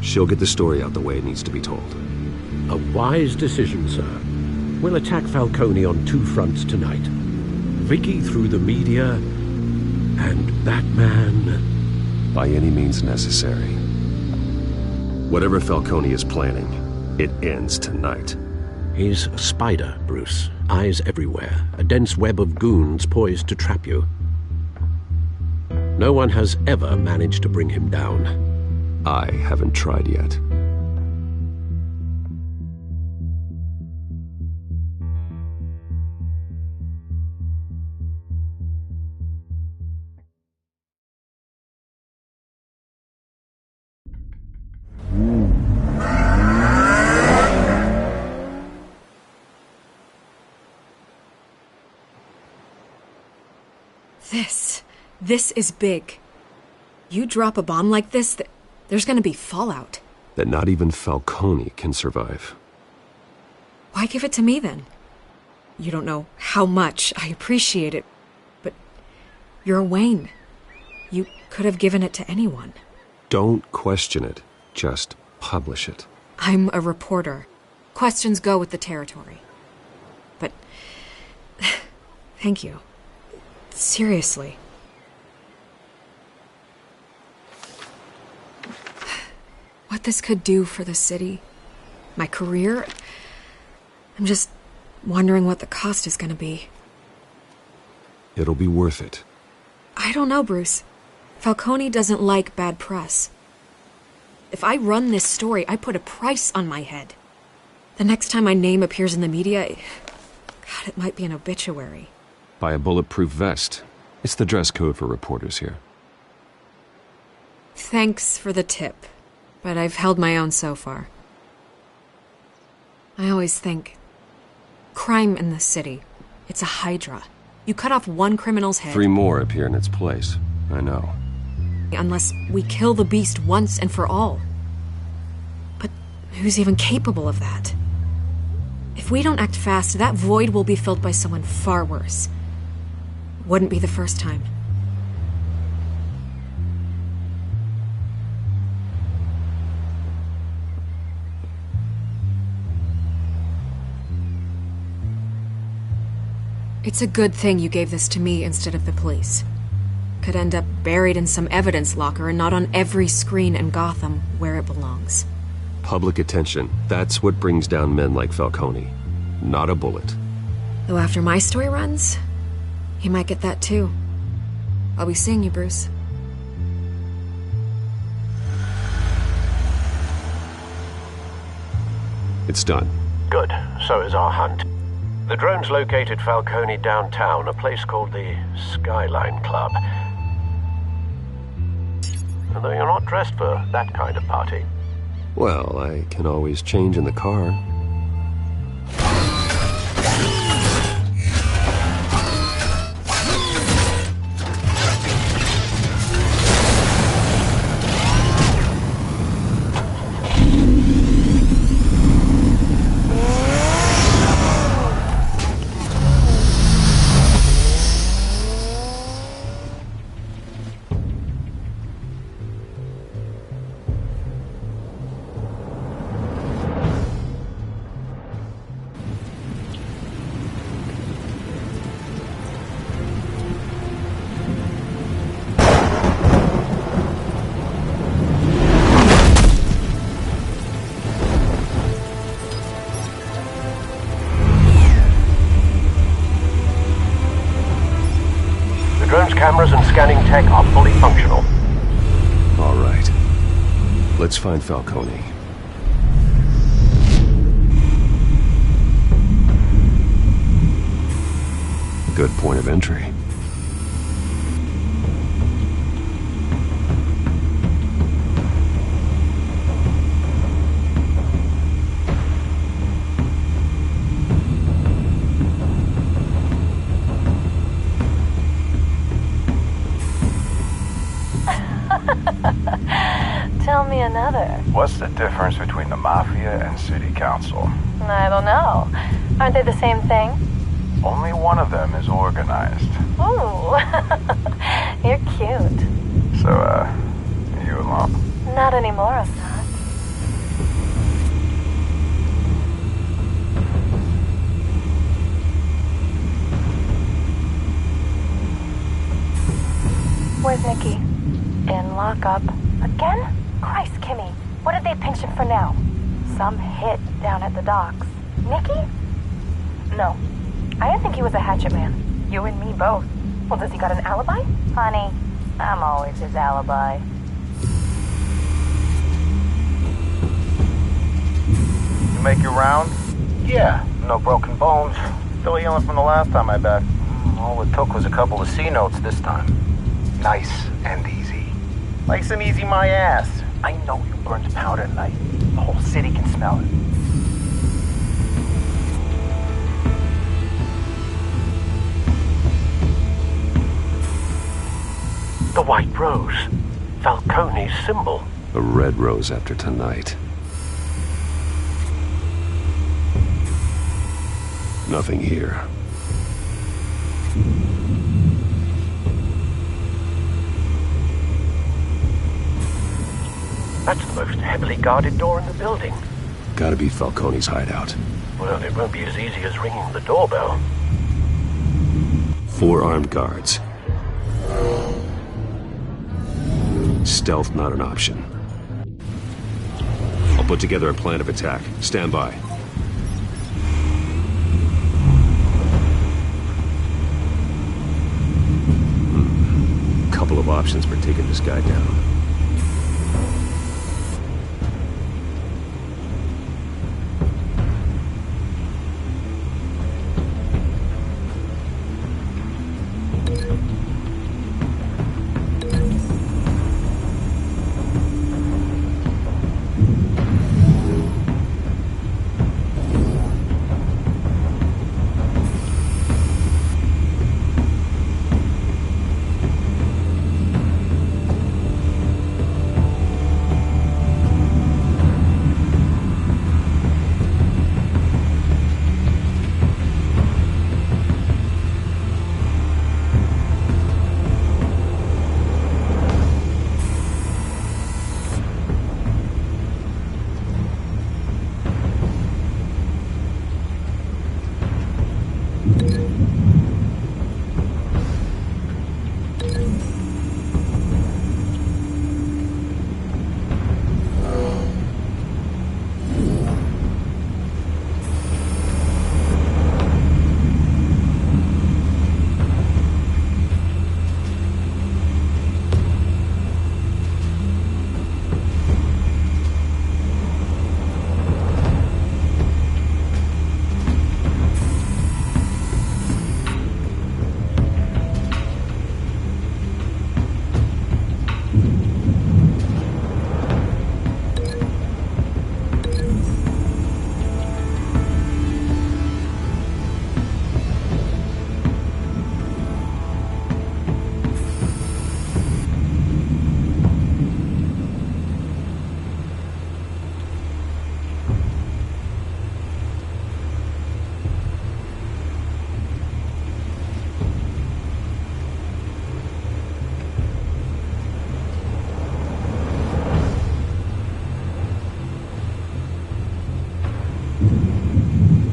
Speaker 7: She'll get the story out the way it needs to be told.
Speaker 6: A wise decision, sir. We'll attack Falcone on two fronts tonight. Vicky through the media, and Batman...
Speaker 7: by any means necessary. Whatever Falcone is planning, it ends tonight.
Speaker 6: He's a spider, Bruce. Eyes everywhere. A dense web of goons poised to trap you. No one has ever managed to bring him down.
Speaker 7: I haven't tried yet.
Speaker 11: This is big. You drop a bomb like this, there's gonna be fallout.
Speaker 7: That not even Falcone can survive.
Speaker 11: Why give it to me, then? You don't know how much I appreciate it, but you're Wayne. You could have given it to anyone.
Speaker 7: Don't question it. Just publish it.
Speaker 11: I'm a reporter. Questions go with the territory. But... thank you. Seriously. What this could do for the city, my career, I'm just wondering what the cost is going to be.
Speaker 7: It'll be worth it.
Speaker 11: I don't know, Bruce. Falcone doesn't like bad press. If I run this story, I put a price on my head. The next time my name appears in the media, God, it might be an obituary.
Speaker 7: Buy a bulletproof vest. It's the dress code for reporters here.
Speaker 11: Thanks for the tip. But I've held my own so far. I always think, crime in the city, it's a hydra. You cut off one criminal's head...
Speaker 7: 3 more appear in its place. I know.
Speaker 11: Unless we kill the beast once and for all. But who's even capable of that? If we don't act fast, that void will be filled by someone far worse. Wouldn't be the first time. It's a good thing you gave this to me instead of the police. Could end up buried in some evidence locker and not on every screen in Gotham where it belongs.
Speaker 7: Public attention. That's what brings down men like Falcone. Not a bullet.
Speaker 11: Though after my story runs, he might get that too. I'll be seeing you, Bruce.
Speaker 7: It's done.
Speaker 6: Good. So is our hunt. The drone's located Falcone downtown, a place called the Skyline Club. Although you're not dressed for that kind of party.
Speaker 7: Well, I can always change in the car.
Speaker 2: scanning tech are fully functional.
Speaker 7: All right. Let's find Falcone. Good point of entry.
Speaker 18: Tell me another.
Speaker 19: What's the difference between the Mafia and City Council?
Speaker 18: I don't know. Aren't they the same thing?
Speaker 19: Only one of them is organized.
Speaker 18: Ooh. You're cute.
Speaker 19: So, you alone?
Speaker 18: Not anymore, I'm not. Where's Nikki? In lockup. Again? Christ, Kimmy. What did they pinch him for now? Some hit down at the docks. Nikki? No. I didn't think he was a hatchet man. You and me both. Well, does he got an alibi? Honey, I'm always his alibi.
Speaker 19: You make your round?
Speaker 20: Yeah, no broken bones. Still healing from the last time I bet. All it took was a couple of C notes this time.
Speaker 19: Nice and easy.
Speaker 20: Nice and easy my ass. I know you burned powder tonight. The whole city can smell it.
Speaker 2: The white rose. Falcone's symbol.
Speaker 7: A red rose after tonight. Nothing here.
Speaker 2: That's the most heavily guarded door in the building.
Speaker 7: Gotta be Falcone's hideout.
Speaker 2: Well, it won't be as easy as ringing the doorbell.
Speaker 7: 4 armed guards. Stealth not an option. I'll put together a plan of attack. Stand by. Couple of options for taking this guy down.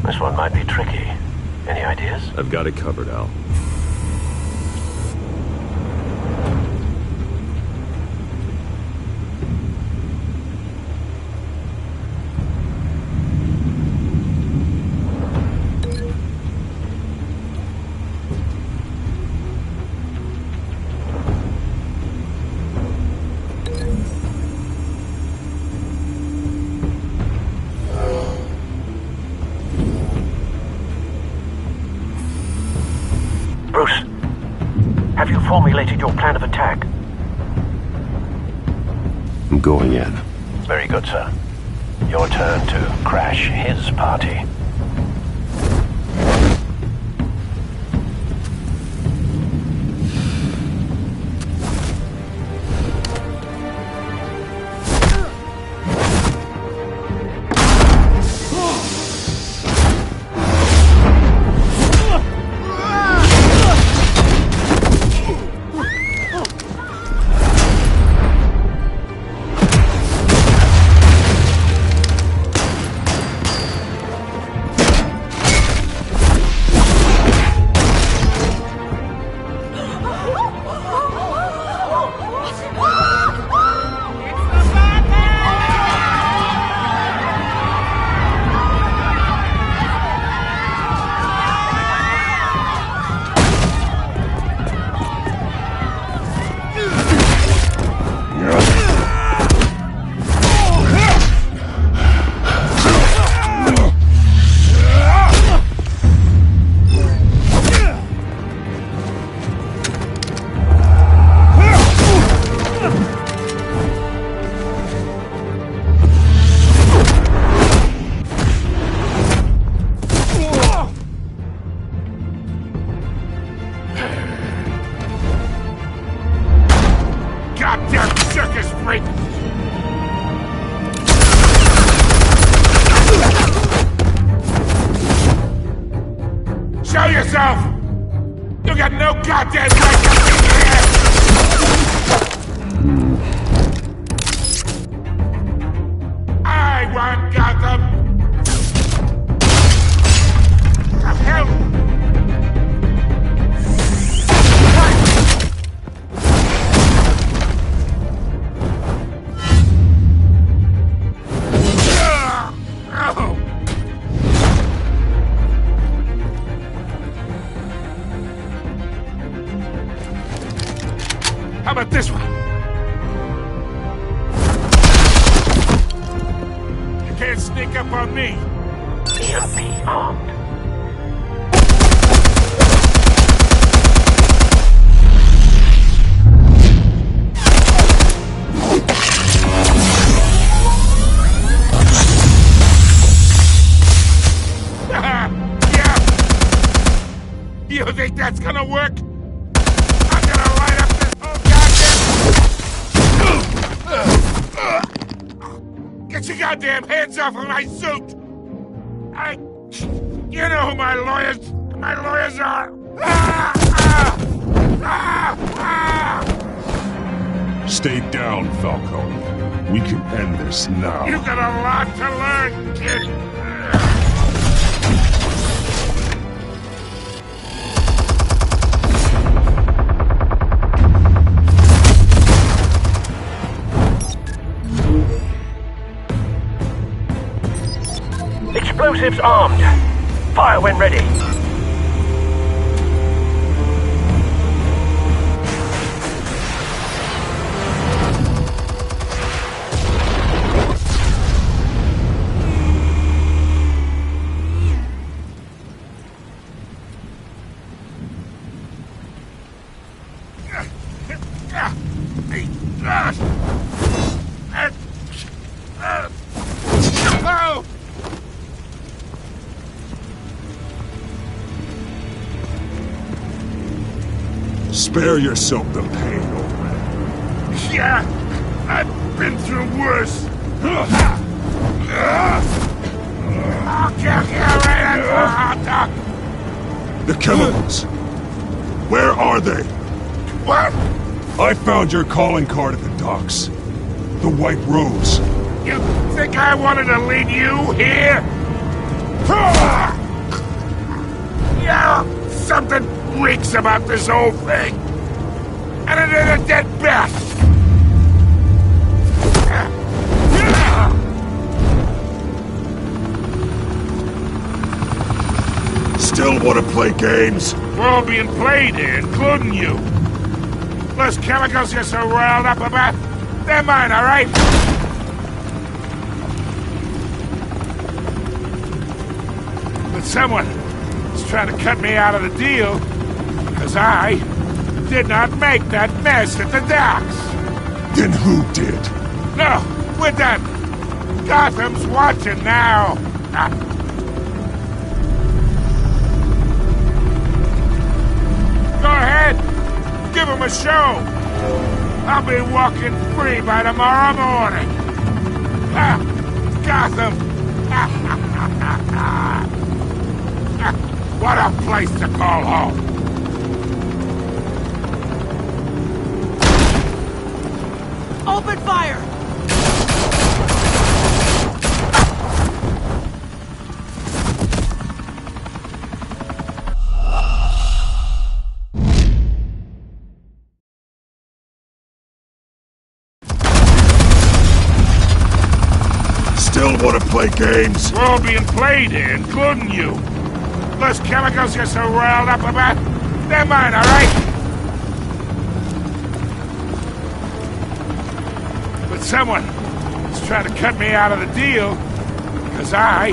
Speaker 2: This one might be tricky. Any ideas?
Speaker 7: I've got it covered, Al.
Speaker 2: Bruce, have you formulated your plan of attack?
Speaker 4: I'm going in.
Speaker 2: Very good, sir. Your turn to crash his party.
Speaker 12: Show yourself! You got no goddamn right to be here! I want Gotham! The hell? How about this one? You can't sneak up on me.
Speaker 2: EMP armed.
Speaker 12: Yeah. You think that's gonna work? I'm gonna light up this whole goddamn... Get your goddamn hands off of my suit! You know who my lawyers are!
Speaker 4: Stay down, Falcone. We can end this now.
Speaker 12: You got a lot to learn, kid!
Speaker 2: Explosives armed. Fire when ready.
Speaker 12: Oh!
Speaker 4: Spare yourself the pain, old man.
Speaker 12: Yeah, I've been through worse. I'll kill you right after a hot dog.
Speaker 4: The chemicals. Where are they?
Speaker 12: What?
Speaker 4: I found your calling card at the docks. The White Rose.
Speaker 12: You think I wanted to lead you here? Yeah, something reeks about this whole thing. And it is a dead bat.
Speaker 4: Still want to play games?
Speaker 12: We're all being played here, including you. Those chemicals you're so riled up about, they're mine, all right? But someone is trying to cut me out of the deal. 'Cause I did not make that mess at the docks.
Speaker 4: Then who did?
Speaker 12: No, we're done. Gotham's watching now. Go ahead. Give him a show. I'll be walking free by tomorrow morning. Gotham. What a place to call home.
Speaker 16: Open fire!
Speaker 4: Still want to play games?
Speaker 12: We're all being played here, including you. Those chemicals you're so riled up about, they're mine, all right? But someone is trying to cut me out of the deal because I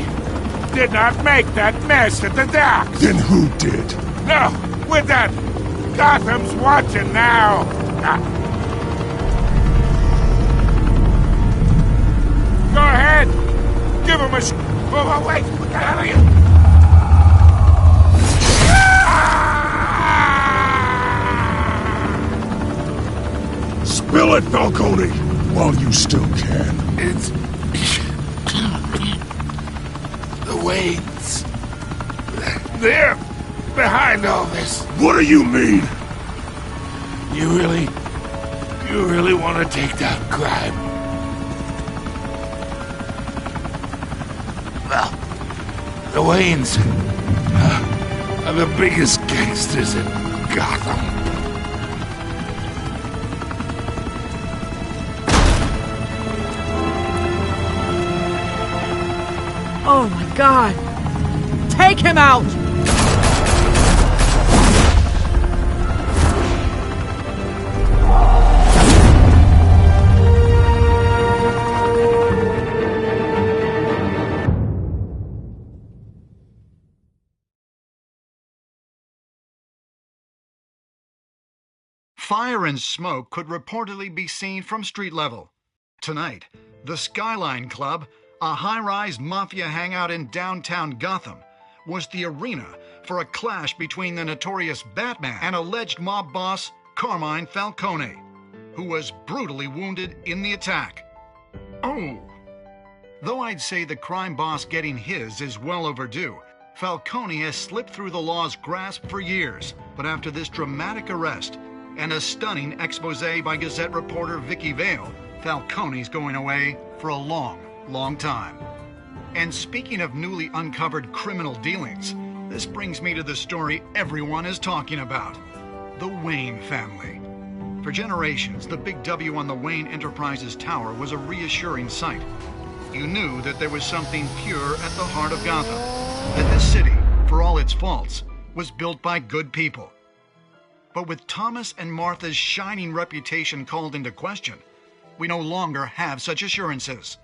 Speaker 12: did not make that mess at the docks.
Speaker 4: Then who did?
Speaker 12: No, we're done. Gotham's watching now. Go ahead. Give him a Oh, wait. What the hell are you?
Speaker 4: Spill it, Falcone, while you still can.
Speaker 12: It's the Waynes. They're behind all this.
Speaker 4: What do you mean?
Speaker 12: You really want to take down crime? Well, the Waynes are the biggest gangsters in Gotham.
Speaker 16: Oh my God! Take him out!
Speaker 13: Fire and smoke could reportedly be seen from street level. Tonight, the Skyline Club, a high-rise mafia hangout in downtown Gotham, was the arena for a clash between the notorious Batman and alleged mob boss Carmine Falcone, who was brutally wounded in the attack. Oh! Though I'd say the crime boss getting his is well overdue, Falcone has slipped through the law's grasp for years, but after this dramatic arrest and a stunning expose by Gazette reporter Vicky Vale, Falcone's going away for a long time. And speaking of newly uncovered criminal dealings, this brings me to the story everyone is talking about: the Wayne family. For generations, the big W on the Wayne Enterprises Tower was a reassuring sight. You knew that there was something pure at the heart of Gotham, that this city, for all its faults, was built by good people. But with Thomas and Martha's shining reputation called into question, we no longer have such assurances.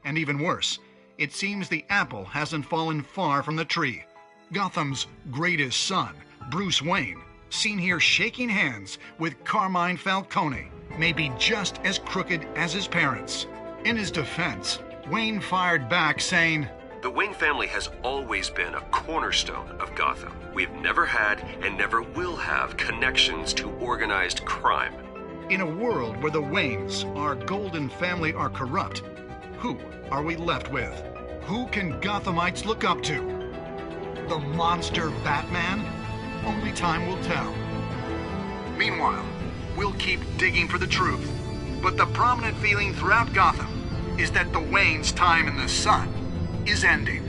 Speaker 13: And even worse, it seems the apple hasn't fallen far from the tree. Gotham's greatest son, Bruce Wayne, seen here shaking hands with Carmine Falcone, may be just as crooked as his parents. In his defense, Wayne fired back saying,
Speaker 7: "The Wayne family has always been a cornerstone of Gotham. We've never had and never will have connections to organized crime."
Speaker 13: In a world where the Waynes, our golden family, are corrupt, who are we left with? Who can Gothamites look up to? The monster Batman? Only time will tell. Meanwhile, we'll keep digging for the truth. But the prominent feeling throughout Gotham is that the Waynes' time in the sun is ending.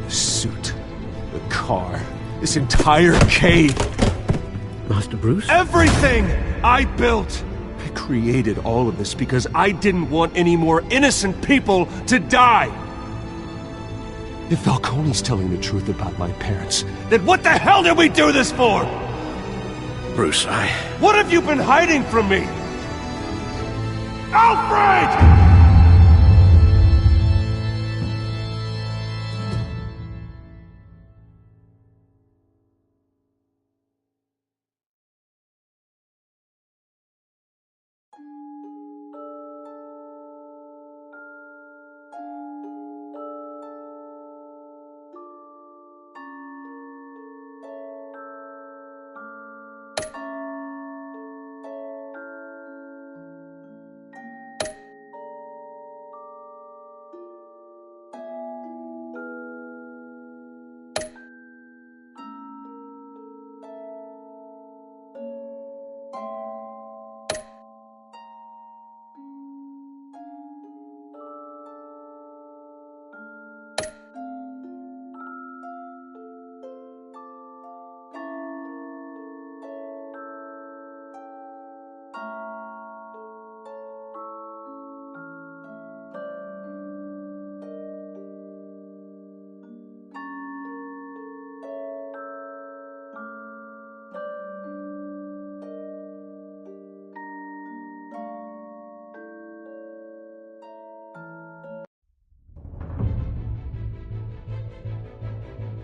Speaker 1: The suit, the car, this entire cave.
Speaker 6: Master Bruce?
Speaker 1: Everything I built! I created all of this because I didn't want any more innocent people to die! If Falcone's telling the truth about my parents, then what the hell did we do this for?
Speaker 6: Bruce,
Speaker 1: What have you been hiding from me? Alfred!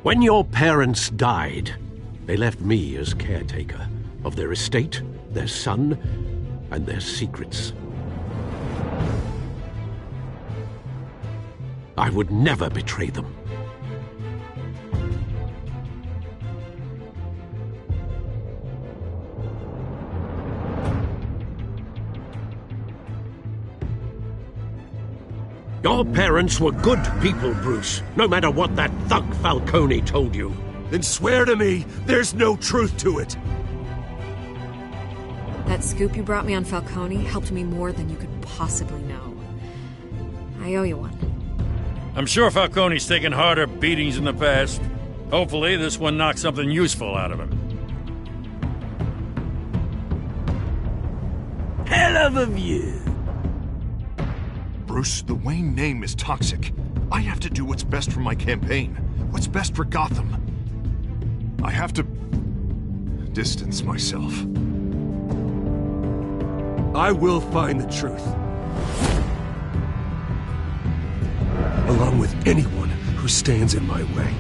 Speaker 6: When your parents died, they left me as caretaker of their estate, their son, and their secrets. I would never betray them. Your parents were good people, Bruce, no matter what that thug Falcone told you.
Speaker 1: Then swear to me there's no truth to it.
Speaker 11: That scoop you brought me on Falcone helped me more than you could possibly know. I owe you one.
Speaker 3: I'm sure Falcone's taken harder beatings in the past. Hopefully this one knocks something useful out of him.
Speaker 16: Hell of a view.
Speaker 5: Bruce, the Wayne name is toxic. I have to do what's best for my campaign. What's best for Gotham. I have to distance myself.
Speaker 1: I will find the truth. Along with anyone who stands in my way.